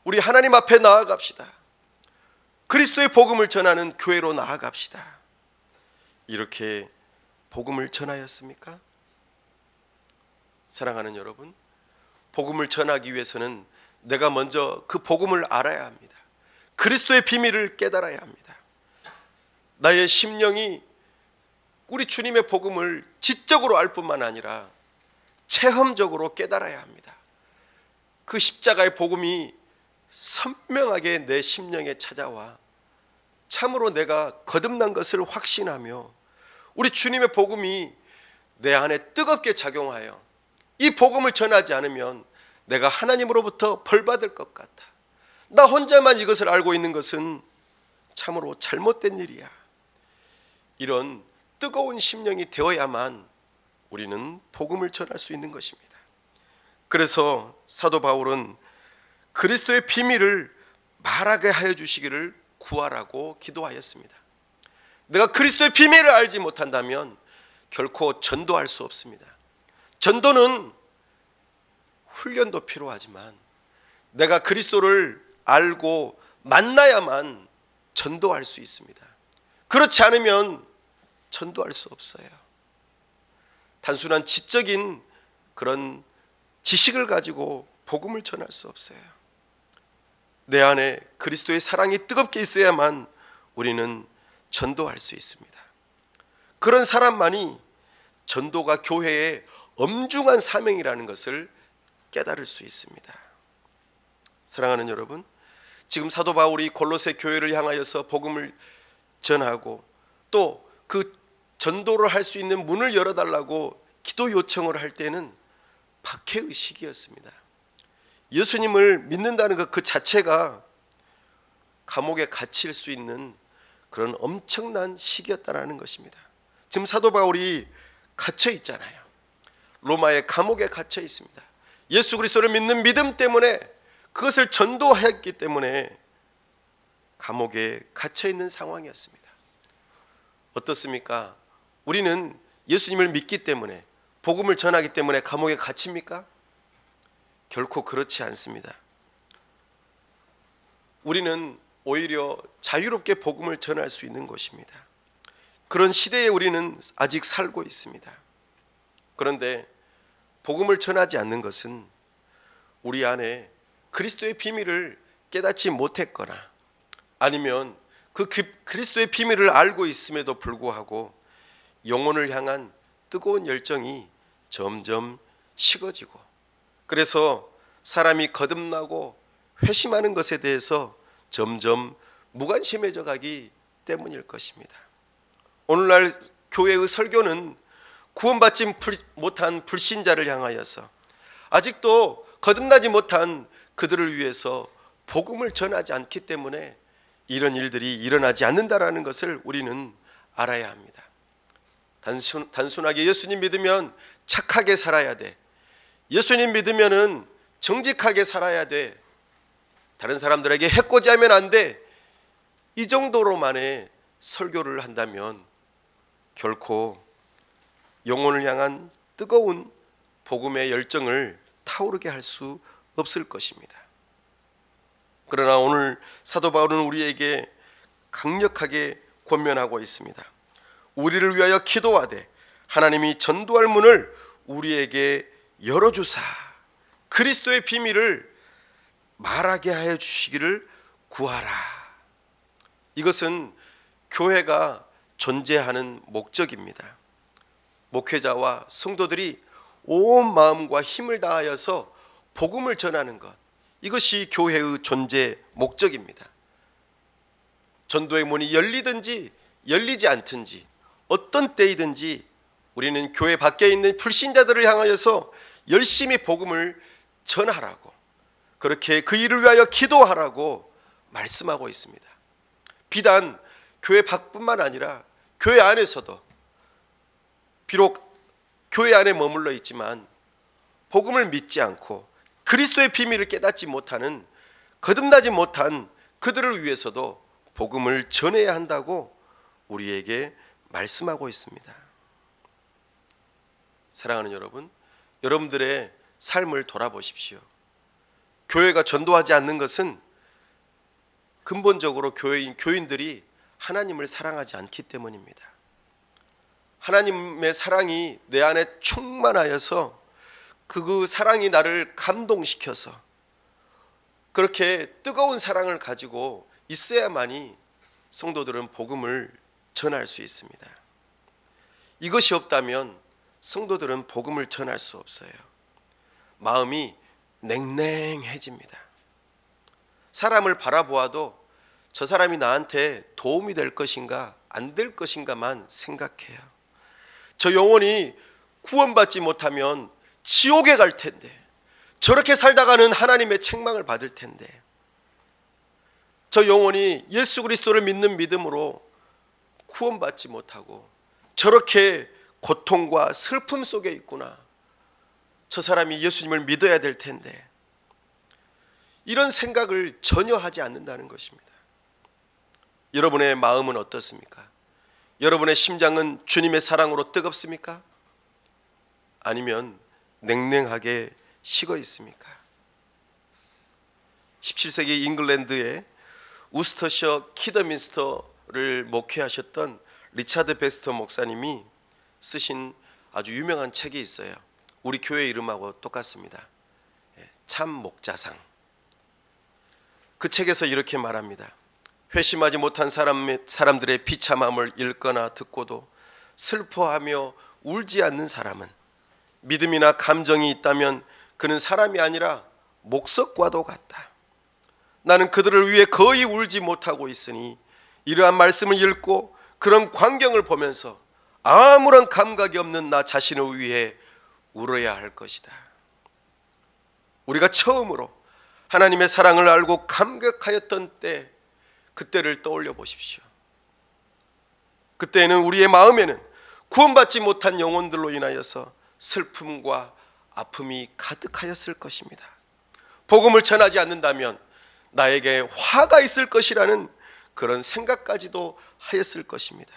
우리 하나님 앞에 나아갑시다. 그리스도의 복음을 전하는 교회로 나아갑시다. 이렇게 복음을 전하였습니까? 사랑하는 여러분, 복음을 전하기 위해서는 내가 먼저 그 복음을 알아야 합니다. 그리스도의 비밀을 깨달아야 합니다. 나의 심령이 우리 주님의 복음을 지적으로 알 뿐만 아니라 체험적으로 깨달아야 합니다. 그 십자가의 복음이 선명하게 내 심령에 찾아와 참으로 내가 거듭난 것을 확신하며 우리 주님의 복음이 내 안에 뜨겁게 작용하여 이 복음을 전하지 않으면 내가 하나님으로부터 벌받을 것 같아. 나 혼자만 이것을 알고 있는 것은 참으로 잘못된 일이야. 이런 뜨거운 심령이 되어야만 우리는 복음을 전할 수 있는 것입니다. 그래서 사도 바울은 그리스도의 비밀을 말하게 하여 주시기를 구하라고 기도하였습니다. 내가 그리스도의 비밀을 알지 못한다면 결코 전도할 수 없습니다. 전도는 훈련도 필요하지만 내가 그리스도를 알고 만나야만 전도할 수 있습니다. 그렇지 않으면 전도할 수 없어요. 단순한 지적인 그런 지식을 가지고 복음을 전할 수 없어요. 내 안에 그리스도의 사랑이 뜨겁게 있어야만 우리는 전도할 수 있습니다. 그런 사람만이 전도가 교회의 엄중한 사명이라는 것을 깨달을 수 있습니다. 사랑하는 여러분, 지금 사도 바울이 골로새 교회를 향하여서 복음을 전하고 또 그 전도를 할 수 있는 문을 열어달라고 기도 요청을 할 때는 박해의 시기였습니다. 예수님을 믿는다는 것 그 자체가 감옥에 갇힐 수 있는 그런 엄청난 시기였다는 것입니다. 지금 사도 바울이 갇혀 있잖아요. 로마의 감옥에 갇혀 있습니다. 예수 그리스도를 믿는 믿음 때문에 그것을 전도했기 때문에 감옥에 갇혀 있는 상황이었습니다. 어떻습니까? 우리는 예수님을 믿기 때문에 복음을 전하기 때문에 감옥에 갇힙니까? 결코 그렇지 않습니다. 우리는 오히려 자유롭게 복음을 전할 수 있는 것입니다. 그런 시대에 우리는 아직 살고 있습니다. 그런데 복음을 전하지 않는 것은 우리 안에 그리스도의 비밀을 깨닫지 못했거나 아니면 그 그리스도의 비밀을 알고 있음에도 불구하고 영혼을 향한 뜨거운 열정이 점점 식어지고, 그래서 사람이 거듭나고 회심하는 것에 대해서 점점 무관심해져 가기 때문일 것입니다. 오늘날 교회의 설교는 구원받지 못한 불신자를 향하여서 아직도 거듭나지 못한 그들을 위해서 복음을 전하지 않기 때문에 이런 일들이 일어나지 않는다라는 것을 우리는 알아야 합니다. 단순하게 예수님 믿으면 착하게 살아야 돼, 예수님 믿으면은 정직하게 살아야 돼, 다른 사람들에게 해코지하면 안 돼, 이 정도로만의 설교를 한다면 결코 영혼을 향한 뜨거운 복음의 열정을 타오르게 할 수 없을 것입니다. 그러나 오늘 사도 바울은 우리에게 강력하게 권면하고 있습니다. 우리를 위하여 기도하되 하나님이 전도할 문을 우리에게 열어주사 그리스도의 비밀을 말하게 하여 주시기를 구하라. 이것은 교회가 존재하는 목적입니다. 목회자와 성도들이 온 마음과 힘을 다하여서 복음을 전하는 것, 이것이 교회의 존재 목적입니다. 전도의 문이 열리든지 열리지 않든지 어떤 때이든지 우리는 교회 밖에 있는 불신자들을 향하여서 열심히 복음을 전하라고, 그렇게 그 일을 위하여 기도하라고 말씀하고 있습니다. 비단 교회 밖뿐만 아니라 교회 안에서도, 비록 교회 안에 머물러 있지만 복음을 믿지 않고 그리스도의 비밀을 깨닫지 못하는, 거듭나지 못한 그들을 위해서도 복음을 전해야 한다고 우리에게 말씀하고 있습니다. 사랑하는 여러분, 여러분들의 삶을 돌아보십시오. 교회가 전도하지 않는 것은 근본적으로 교인들이 하나님을 사랑하지 않기 때문입니다. 하나님의 사랑이 내 안에 충만하여서 그 사랑이 나를 감동시켜서 그렇게 뜨거운 사랑을 가지고 있어야만이 성도들은 복음을 전할 수 있습니다. 이것이 없다면 성도들은 복음을 전할 수 없어요. 마음이 냉랭해집니다. 사람을 바라보아도 저 사람이 나한테 도움이 될 것인가 안 될 것인가만 생각해요. 저 영혼이 구원받지 못하면 지옥에 갈 텐데, 저렇게 살다가는 하나님의 책망을 받을 텐데, 저 영혼이 예수 그리스도를 믿는 믿음으로 구원받지 못하고 저렇게 고통과 슬픔 속에 있구나, 저 사람이 예수님을 믿어야 될 텐데, 이런 생각을 전혀 하지 않는다는 것입니다. 여러분의 마음은 어떻습니까? 여러분의 심장은 주님의 사랑으로 뜨겁습니까? 아니면 냉랭하게 식어 있습니까? 17세기 잉글랜드의 우스터셔 키더민스터를 목회하셨던 리차드 베스터 목사님이 쓰신 아주 유명한 책이 있어요. 우리 교회 이름하고 똑같습니다. 참 목자상. 그 책에서 이렇게 말합니다. 회심하지 못한 사람들의 비참함을 읽거나 듣고도 슬퍼하며 울지 않는 사람은, 믿음이나 감정이 있다면 그는 사람이 아니라 목석과도 같다. 나는 그들을 위해 거의 울지 못하고 있으니 이러한 말씀을 읽고 그런 광경을 보면서 아무런 감각이 없는 나 자신을 위해 울어야 할 것이다. 우리가 처음으로 하나님의 사랑을 알고 감격하였던 때, 그때를 떠올려 보십시오. 그때는 우리의 마음에는 구원받지 못한 영혼들로 인하여서 슬픔과 아픔이 가득하였을 것입니다. 복음을 전하지 않는다면 나에게 화가 있을 것이라는 그런 생각까지도 하였을 것입니다.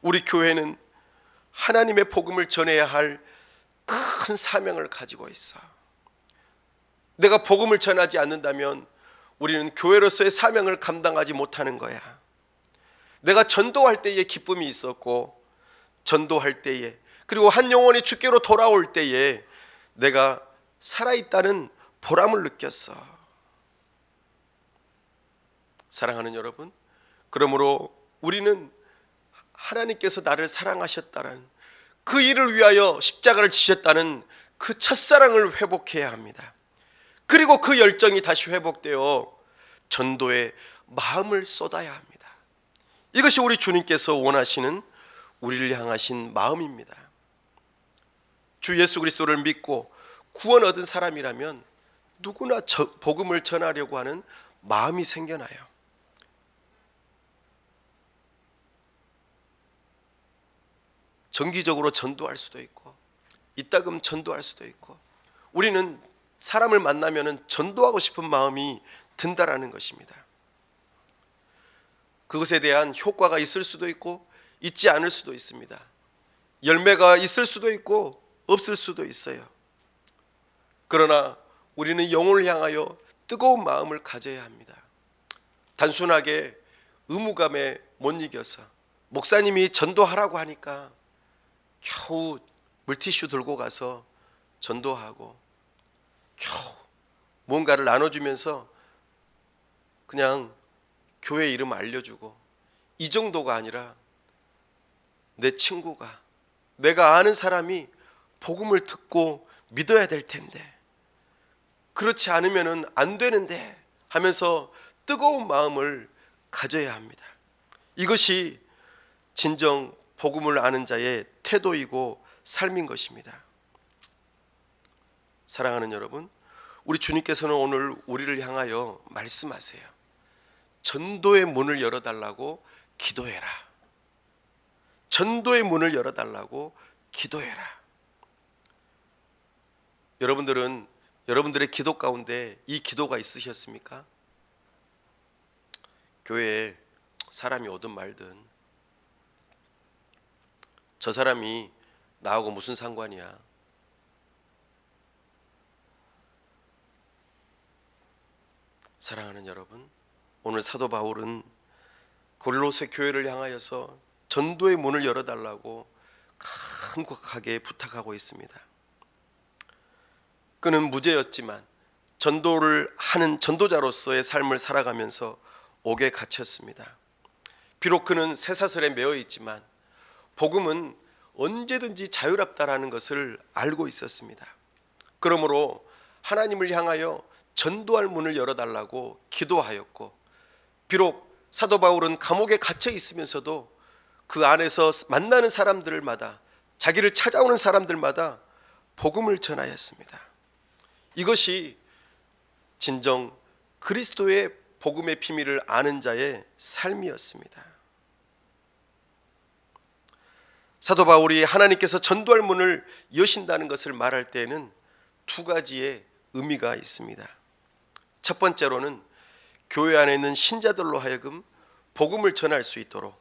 우리 교회는 하나님의 복음을 전해야 할 큰 사명을 가지고 있어. 내가 복음을 전하지 않는다면 우리는 교회로서의 사명을 감당하지 못하는 거야. 내가 전도할 때에 기쁨이 있었고, 전도할 때에, 그리고 한 영혼이 주께로 돌아올 때에 내가 살아있다는 보람을 느꼈어. 사랑하는 여러분, 그러므로 우리는 하나님께서 나를 사랑하셨다는 그 일을 위하여 십자가를 지셨다는 그 첫사랑을 회복해야 합니다. 그리고 그 열정이 다시 회복되어 전도에 마음을 쏟아야 합니다. 이것이 우리 주님께서 원하시는 우리를 향하신 마음입니다. 주 예수 그리스도를 믿고 구원 얻은 사람이라면 누구나 복음을 전하려고 하는 마음이 생겨나요. 정기적으로 전도할 수도 있고, 이따금 전도할 수도 있고, 우리는 사람을 만나면 전도하고 싶은 마음이 든다라는 것입니다. 그것에 대한 효과가 있을 수도 있고 있지 않을 수도 있습니다. 열매가 있을 수도 있고 없을 수도 있어요. 그러나 우리는 영혼을 향하여 뜨거운 마음을 가져야 합니다. 단순하게 의무감에 못 이겨서 목사님이 전도하라고 하니까 겨우 물티슈 들고 가서 전도하고, 겨우 뭔가를 나눠주면서 그냥 교회 이름 알려주고, 이 정도가 아니라 내 친구가, 내가 아는 사람이 복음을 듣고 믿어야 될 텐데, 그렇지 않으면 안 되는데 하면서 뜨거운 마음을 가져야 합니다. 이것이 진정 복음을 아는 자의 태도이고 삶인 것입니다. 사랑하는 여러분, 우리 주님께서는 오늘 우리를 향하여 말씀하세요. 전도의 문을 열어달라고 기도해라. 전도의 문을 열어달라고 기도해라. 여러분들은 여러분들의 기도 가운데 이 기도가 있으셨습니까? 교회에 사람이 오든 말든 저 사람이 나하고 무슨 상관이야? 사랑하는 여러분, 오늘 사도 바울은 고린도서 교회를 향하여서 전도의 문을 열어달라고 간곡하게 부탁하고 있습니다. 그는 무죄였지만 전도를 하는 전도자로서의 삶을 살아가면서 옥에 갇혔습니다. 비록 그는 쇠사슬에 매어 있지만 복음은 언제든지 자유롭다라는 것을 알고 있었습니다. 그러므로 하나님을 향하여 전도할 문을 열어달라고 기도하였고, 비록 사도 바울은 감옥에 갇혀 있으면서도 그 안에서 만나는 사람들마다, 자기를 찾아오는 사람들마다 복음을 전하였습니다. 이것이 진정 그리스도의 복음의 비밀을 아는 자의 삶이었습니다. 사도 바울이 하나님께서 전도할 문을 여신다는 것을 말할 때에는 두 가지의 의미가 있습니다. 첫 번째로는 교회 안에 있는 신자들로 하여금 복음을 전할 수 있도록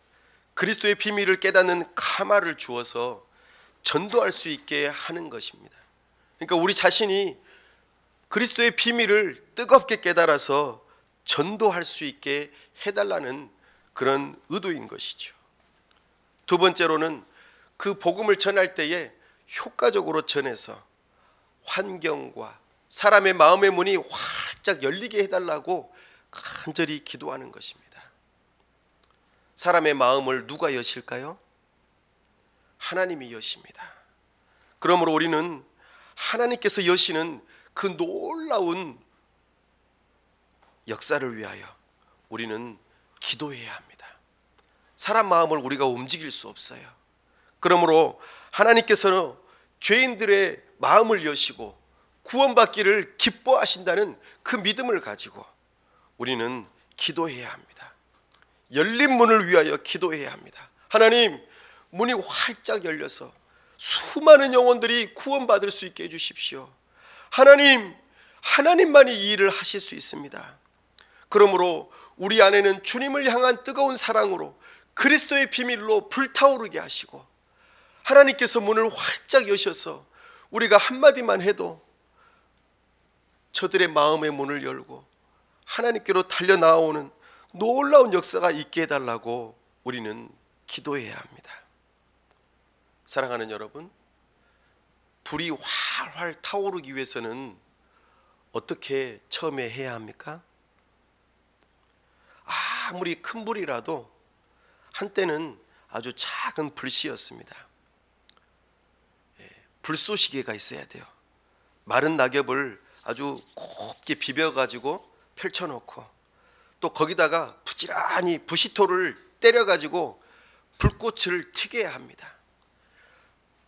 그리스도의 비밀을 깨닫는 카마를 주어서 전도할 수 있게 하는 것입니다. 그러니까 우리 자신이 그리스도의 비밀을 뜨겁게 깨달아서 전도할 수 있게 해달라는 그런 의도인 것이죠. 두 번째로는 그 복음을 전할 때에 효과적으로 전해서 환경과 사람의 마음의 문이 활짝 열리게 해달라고 간절히 기도하는 것입니다. 사람의 마음을 누가 여실까요? 하나님이 여십니다. 그러므로 우리는 하나님께서 여시는 그 놀라운 역사를 위하여 우리는 기도해야 합니다. 사람 마음을 우리가 움직일 수 없어요. 그러므로 하나님께서는 죄인들의 마음을 여시고 구원받기를 기뻐하신다는 그 믿음을 가지고 우리는 기도해야 합니다. 열린 문을 위하여 기도해야 합니다. 하나님, 문이 활짝 열려서 수많은 영혼들이 구원받을 수 있게 해주십시오. 하나님, 하나님만이 이 일을 하실 수 있습니다. 그러므로 우리 안에는 주님을 향한 뜨거운 사랑으로 그리스도의 비밀로 불타오르게 하시고, 하나님께서 문을 활짝 여셔서 우리가 한마디만 해도 저들의 마음의 문을 열고 하나님께로 달려 나오는 놀라운 역사가 있게 해달라고 우리는 기도해야 합니다. 사랑하는 여러분, 불이 활활 타오르기 위해서는 어떻게 처음에 해야 합니까? 아무리 큰 불이라도 한때는 아주 작은 불씨였습니다. 불쏘시개가 있어야 돼요. 마른 낙엽을 아주 곱게 비벼가지고 펼쳐놓고 또 거기다가 부지런히 부시토를 때려가지고 불꽃을 튀겨야 합니다.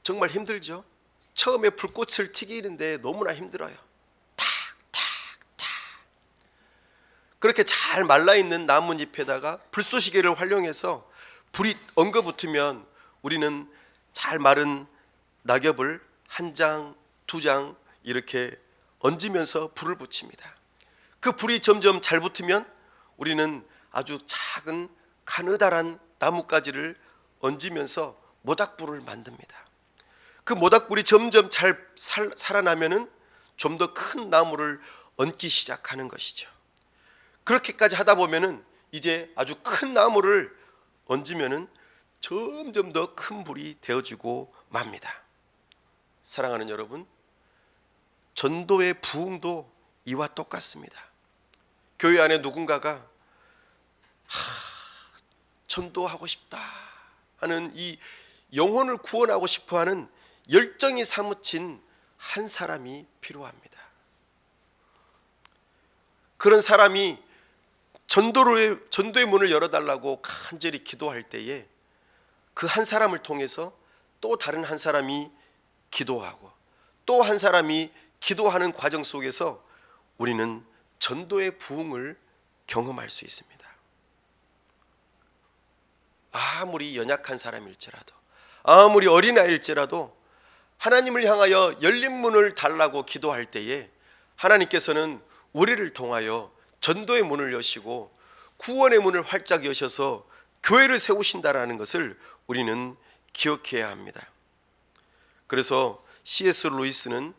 정말 힘들죠? 처음에 불꽃을 튀기는데 너무나 힘들어요. 그렇게 잘 말라있는 나뭇잎에다가 불쏘시개를 활용해서 불이 엉겨붙으면 우리는 잘 마른 낙엽을 한 장, 두 장 이렇게 얹으면서 불을 붙입니다. 그 불이 점점 잘 붙으면 우리는 아주 작은 가느다란 나뭇가지를 얹으면서 모닥불을 만듭니다. 그 모닥불이 점점 잘 살아나면은 좀 더 큰 나무를 얹기 시작하는 것이죠. 그렇게까지 하다 보면은 이제 아주 큰 나무를 얹으면은 점점 더 큰 불이 되어지고 맙니다. 사랑하는 여러분, 전도의 부흥도 이와 똑같습니다. 교회 안에 누군가가 전도하고 싶다 하는 이 영혼을 구원하고 싶어하는 열정이 사무친 한 사람이 필요합니다. 그런 사람이 전도의 문을 열어달라고 간절히 기도할 때에 그 한 사람을 통해서 또 다른 한 사람이 기도하고 또 한 사람이 기도하는 과정 속에서 우리는 전도의 부흥을 경험할 수 있습니다. 아무리 연약한 사람일지라도, 아무리 어린아이일지라도 하나님을 향하여 열린 문을 달라고 기도할 때에 하나님께서는 우리를 통하여 전도의 문을 여시고 구원의 문을 활짝 여셔서 교회를 세우신다라는 것을 우리는 기억해야 합니다. 그래서 C.S. 루이스는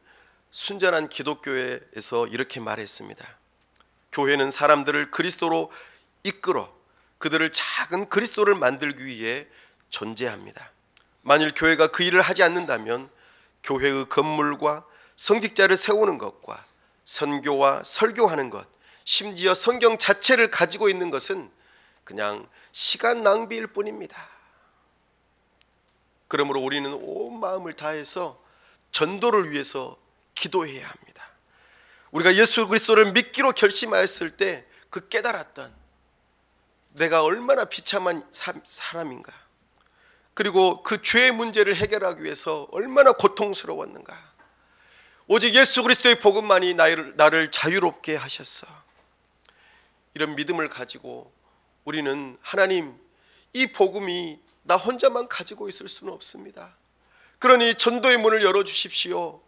순전한 기독교회에서 이렇게 말했습니다. 교회는 사람들을 그리스도로 이끌어 그들을 작은 그리스도를 만들기 위해 존재합니다. 만일 교회가 그 일을 하지 않는다면 교회의 건물과 성직자를 세우는 것과 선교와 설교하는 것, 심지어 성경 자체를 가지고 있는 것은 그냥 시간 낭비일 뿐입니다. 그러므로 우리는 온 마음을 다해서 전도를 위해서 기도해야 합니다. 우리가 예수 그리스도를 믿기로 결심하였을 때 그 깨달았던 내가 얼마나 비참한 사람인가, 그리고 그 죄의 문제를 해결하기 위해서 얼마나 고통스러웠는가. 오직 예수 그리스도의 복음만이 나를 자유롭게 하셨어. 이런 믿음을 가지고 우리는 하나님, 이 복음이 나 혼자만 가지고 있을 수는 없습니다. 그러니 전도의 문을 열어주십시오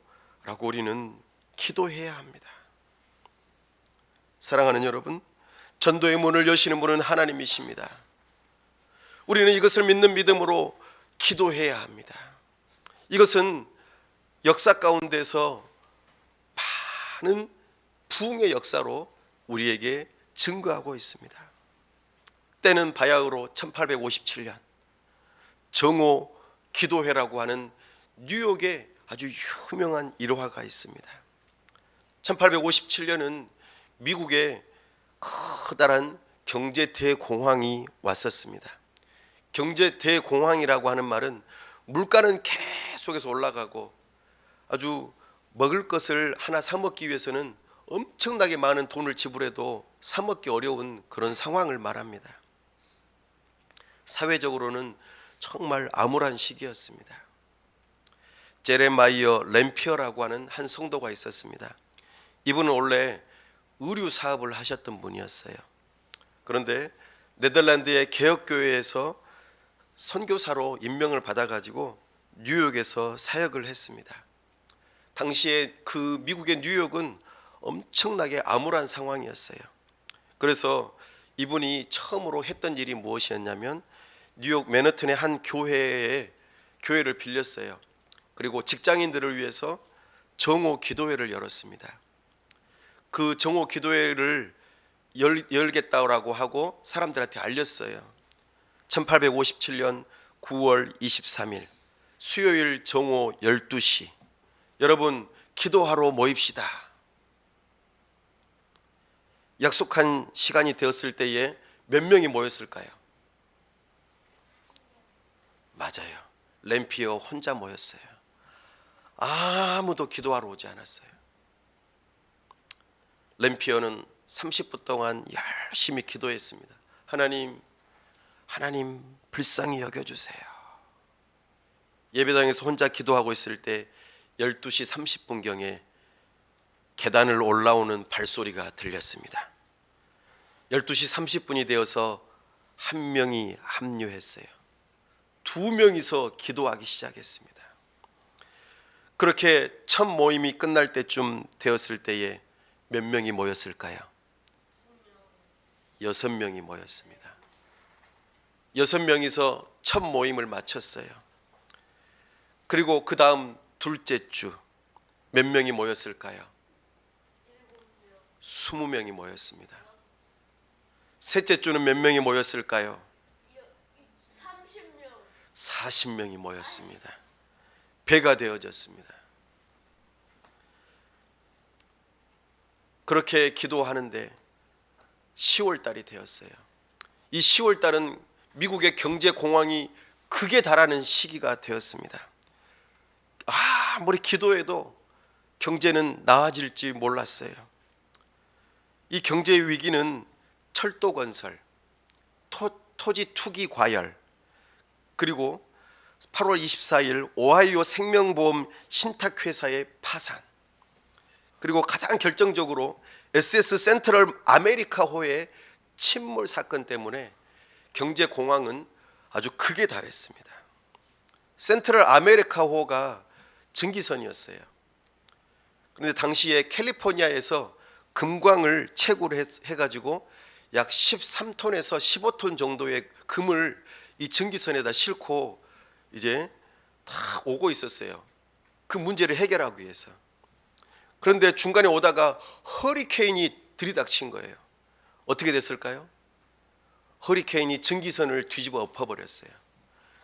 라고 우리는 기도해야 합니다. 사랑하는 여러분, 전도의 문을 여시는 분은 하나님이십니다. 우리는 이것을 믿는 믿음으로 기도해야 합니다. 이것은 역사 가운데서 많은 부흥의 역사로 우리에게 증거하고 있습니다. 때는 바야흐로 1857년 정오 기도회라고 하는 뉴욕에 아주 유명한 일화가 있습니다. 1857년은 미국에 커다란 경제 대공황이 왔었습니다. 경제 대공황이라고 하는 말은 물가는 계속해서 올라가고 아주 먹을 것을 하나 사 먹기 위해서는 엄청나게 많은 돈을 지불해도 사 먹기 어려운 그런 상황을 말합니다. 사회적으로는 정말 암울한 시기였습니다. 제레마이어 램피어라고 하는 한 성도가 있었습니다. 이분은 원래 의류 사업을 하셨던 분이었어요. 그런데 네덜란드의 개혁교회에서 선교사로 임명을 받아가지고 뉴욕에서 사역을 했습니다. 당시에 그 미국의 뉴욕은 엄청나게 암울한 상황이었어요. 그래서 이분이 처음으로 했던 일이 무엇이었냐면 뉴욕 맨해튼의 한 교회를 빌렸어요. 그리고 직장인들을 위해서 정오 기도회를 열었습니다. 그 정오 기도회를 열겠다고 하고 사람들한테 알렸어요. 1857년 9월 23일 수요일 정오 12시 여러분 기도하러 모입시다. 약속한 시간이 되었을 때에 몇 명이 모였을까요? 맞아요. 램피어 혼자 모였어요. 아무도 기도하러 오지 않았어요. 램피어는 30분 동안 열심히 기도했습니다. 하나님 불쌍히 여겨주세요. 예배당에서 혼자 기도하고 있을 때 12시 30분경에 계단을 올라오는 발소리가 들렸습니다. 12시 30분이 되어서 한 명이 합류했어요. 두 명이서 기도하기 시작했습니다. 그렇게 첫 모임이 끝날 때쯤 되었을 때에 몇 명이 모였을까요? 6명이 모였습니다. 6명이서 첫 모임을 마쳤어요. 그리고 그 다음 둘째 주 몇 명이 모였을까요? 20명이 모였습니다. 셋째 주는 몇 명이 모였을까요? 40명이 모였습니다. 배가 되어졌습니다. 그렇게 기도하는데 10월 달이 되었어요. 이 10월 달은 미국의 경제 공황이 극에 달하는 시기가 되었습니다. 아무리 기도해도 경제는 나아질지 몰랐어요. 이 경제 위기는 철도 건설, 토지 투기 과열, 그리고 8월 24일 오하이오 생명보험 신탁회사의 파산, 그리고 가장 결정적으로 SS 센트럴 아메리카호의 침몰 사건 때문에 경제 공황은 아주 극에 달했습니다. 센트럴 아메리카호가 증기선이었어요. 그런데 당시에 캘리포니아에서 금광을 채굴 해가지고 약 13톤에서 15톤 정도의 금을 이 증기선에다 싣고 이제 다 오고 있었어요. 그 문제를 해결하기 위해서. 그런데 중간에 오다가 허리케인이 들이닥친 거예요. 어떻게 됐을까요? 허리케인이 증기선을 뒤집어 엎어버렸어요.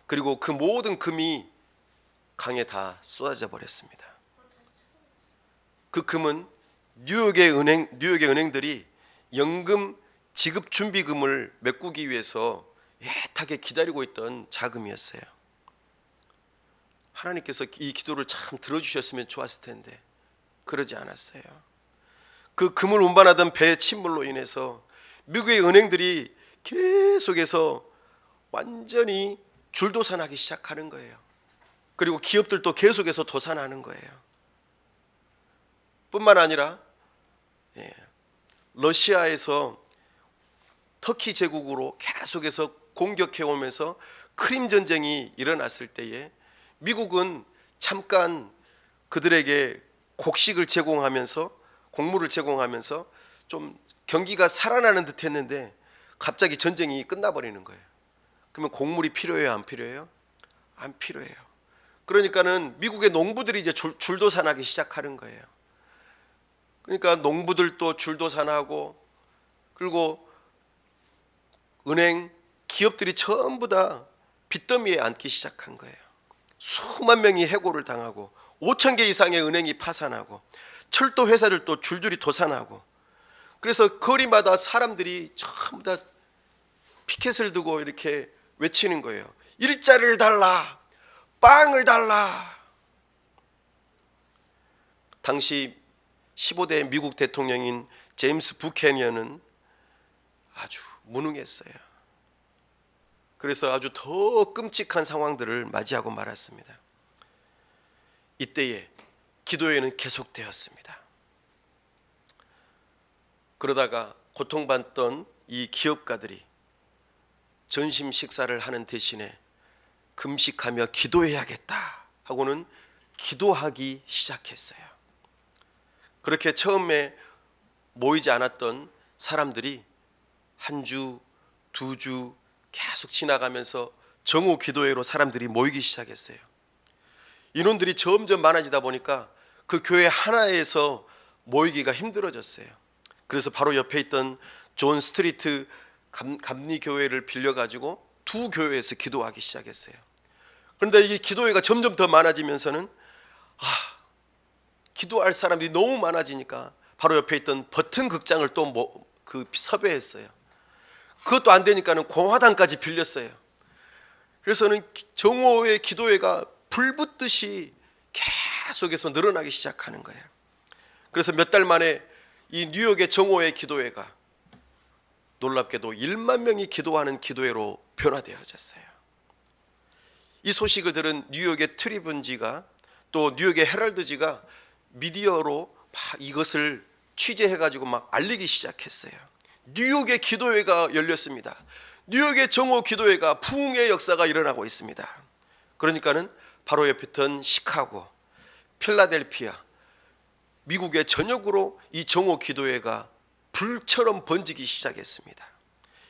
그리고 그 모든 금이 강에 다 쏟아져 버렸습니다. 그 금은 뉴욕의 은행들이 연금 지급 준비금을 메꾸기 위해서 애타게 기다리고 있던 자금이었어요. 하나님께서 이 기도를 참 들어주셨으면 좋았을 텐데 그러지 않았어요. 그 금을 운반하던 배의 침몰로 인해서 미국의 은행들이 계속해서 완전히 줄도산하기 시작하는 거예요. 그리고 기업들도 계속해서 도산하는 거예요. 뿐만 아니라 러시아에서 터키 제국으로 계속해서 공격해 오면서 크림 전쟁이 일어났을 때에 미국은 잠깐 그들에게 곡식을 제공하면서 곡물을 제공하면서 좀 경기가 살아나는 듯 했는데 갑자기 전쟁이 끝나버리는 거예요. 그러면 곡물이 필요해요? 안 필요해요? 안 필요해요. 그러니까는 미국의 농부들이 이제 줄도산하기 시작하는 거예요. 그러니까 농부들도 줄도산하고 그리고 은행, 기업들이 전부 다 빚더미에 앉기 시작한 거예요. 수만 명이 해고를 당하고 5천 개 이상의 은행이 파산하고 철도 회사들도 줄줄이 도산하고 그래서 거리마다 사람들이 전부 다 피켓을 두고 이렇게 외치는 거예요. 일자리를 달라, 빵을 달라. 당시 15대 미국 대통령인 제임스 부캐니언은 아주 무능했어요. 그래서 아주 더 끔찍한 상황들을 맞이하고 말았습니다. 이때에 기도회는 계속되었습니다. 그러다가 고통받던 이 기업가들이 점심 식사를 하는 대신에 금식하며 기도해야겠다 하고는 기도하기 시작했어요. 그렇게 처음에 모이지 않았던 사람들이 한 주, 두 주 계속 지나가면서 정오 기도회로 사람들이 모이기 시작했어요. 인원들이 점점 많아지다 보니까 그 교회 하나에서 모이기가 힘들어졌어요. 그래서 바로 옆에 있던 존 스트리트 감리교회를 빌려가지고 두 교회에서 기도하기 시작했어요. 그런데 이 기도회가 점점 더 많아지면서는 기도할 사람들이 너무 많아지니까 바로 옆에 있던 버튼 극장을 또 섭외했어요. 그것도 안 되니까는 공화당까지 빌렸어요. 그래서는 정오의 기도회가 불붙듯이 계속해서 늘어나기 시작하는 거예요. 그래서 몇 달 만에 이 뉴욕의 정오의 기도회가 놀랍게도 1만 명이 기도하는 기도회로 변화되어졌어요. 이 소식을 들은 뉴욕의 트리븐지가 또 뉴욕의 헤럴드지가 미디어로 막 이것을 취재해가지고 막 알리기 시작했어요. 뉴욕의 기도회가 열렸습니다. 뉴욕의 정오 기도회가 부흥의 역사가 일어나고 있습니다. 그러니까는 바로 옆에 있던 시카고, 필라델피아, 미국의 전역으로 이 정오 기도회가 불처럼 번지기 시작했습니다.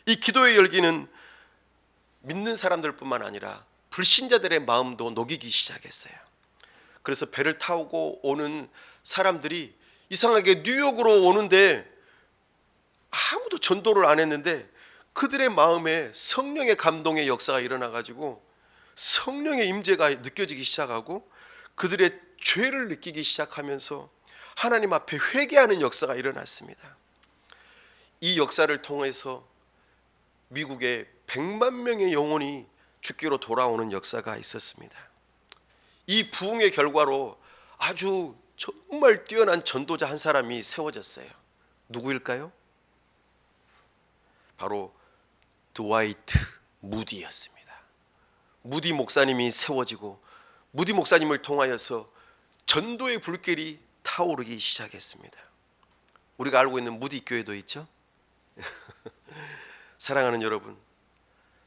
이 기도회 열기는 믿는 사람들뿐만 아니라 불신자들의 마음도 녹이기 시작했어요. 그래서 배를 타고 오는 사람들이 이상하게 뉴욕으로 오는데 아무도 전도를 안 했는데 그들의 마음에 성령의 감동의 역사가 일어나가지고 성령의 임재가 느껴지기 시작하고 그들의 죄를 느끼기 시작하면서 하나님 앞에 회개하는 역사가 일어났습니다. 이 역사를 통해서 미국의 100만 명의 영혼이 주께로 돌아오는 역사가 있었습니다. 이 부흥의 결과로 아주 정말 뛰어난 전도자 한 사람이 세워졌어요. 누구일까요? 바로 드와이트 무디였습니다. 무디 목사님이 세워지고 무디 목사님을 통하여서 전도의 불길이 타오르기 시작했습니다. 우리가 알고 있는 무디 교회도 있죠. 사랑하는 여러분,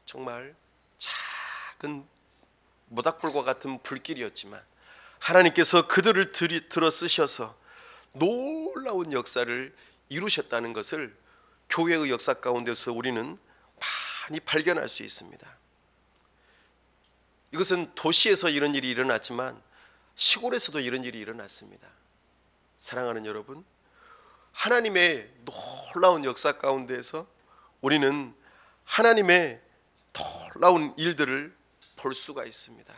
정말 작은 모닥불과 같은 불길이었지만 하나님께서 그들을 들어 쓰셔서 놀라운 역사를 이루셨다는 것을 교회의 역사 가운데서 우리는 많이 발견할 수 있습니다. 이것은 도시에서 이런 일이 일어났지만 시골에서도 이런 일이 일어났습니다. 사랑하는 여러분, 하나님의 놀라운 역사 가운데서 우리는 하나님의 놀라운 일들을 볼 수가 있습니다.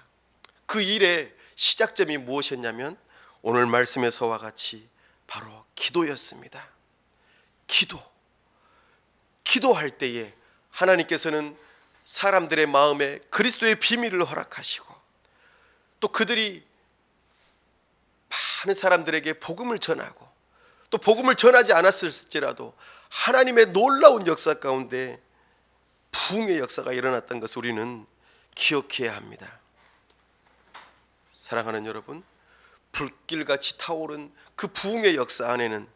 그 일의 시작점이 무엇이었냐면 오늘 말씀에서와 같이 바로 기도였습니다. 기도할 때에 하나님께서는 사람들의 마음에 그리스도의 비밀을 허락하시고 또 그들이 많은 사람들에게 복음을 전하고 또 복음을 전하지 않았을지라도 하나님의 놀라운 역사 가운데 부흥의 역사가 일어났던 것을 우리는 기억해야 합니다. 사랑하는 여러분, 불길같이 타오른 그 부흥의 역사 안에는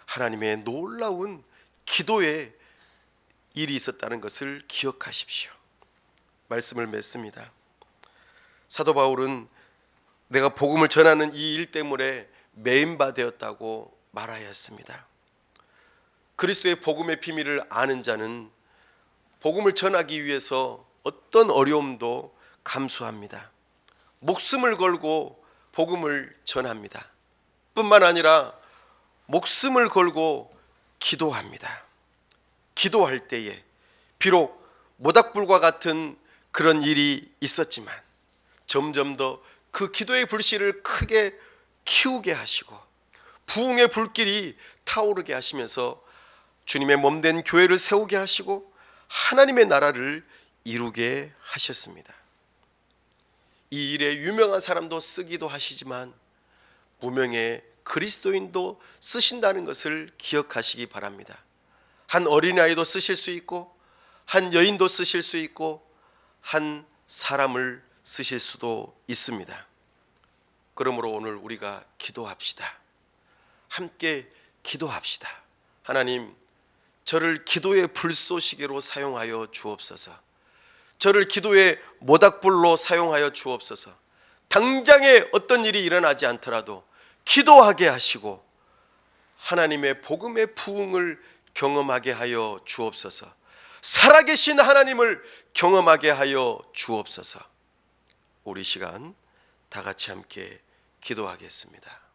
하나님의 놀라운 기도의 일이 있었다는 것을 기억하십시오. 말씀을 맺습니다. 사도 바울은 내가 복음을 전하는 이 일 때문에 매임바 되었다고 말하였습니다. 그리스도의 복음의 비밀을 아는 자는 복음을 전하기 위해서 어떤 어려움도 감수합니다. 목숨을 걸고 복음을 전합니다. 뿐만 아니라 목숨을 걸고 기도합니다. 기도할 때에 비록 모닥불과 같은 그런 일이 있었지만 점점 더 그 기도의 불씨를 크게 키우게 하시고 부흥의 불길이 타오르게 하시면서 주님의 몸된 교회를 세우게 하시고 하나님의 나라를 이루게 하셨습니다. 이 일에 유명한 사람도 쓰기도 하시지만 무명의 그리스도인도 쓰신다는 것을 기억하시기 바랍니다. 한 어린아이도 쓰실 수 있고 한 여인도 쓰실 수 있고 한 사람을 쓰실 수도 있습니다. 그러므로 오늘 우리가 기도합시다. 함께 기도합시다. 하나님, 저를 기도의 불쏘시개로 사용하여 주옵소서. 저를 기도의 모닥불로 사용하여 주옵소서. 당장에 어떤 일이 일어나지 않더라도 기도하게 하시고 하나님의 복음의 부흥을 경험하게 하여 주옵소서. 살아계신 하나님을 경험하게 하여 주옵소서. 우리 시간 다 같이 함께 기도하겠습니다.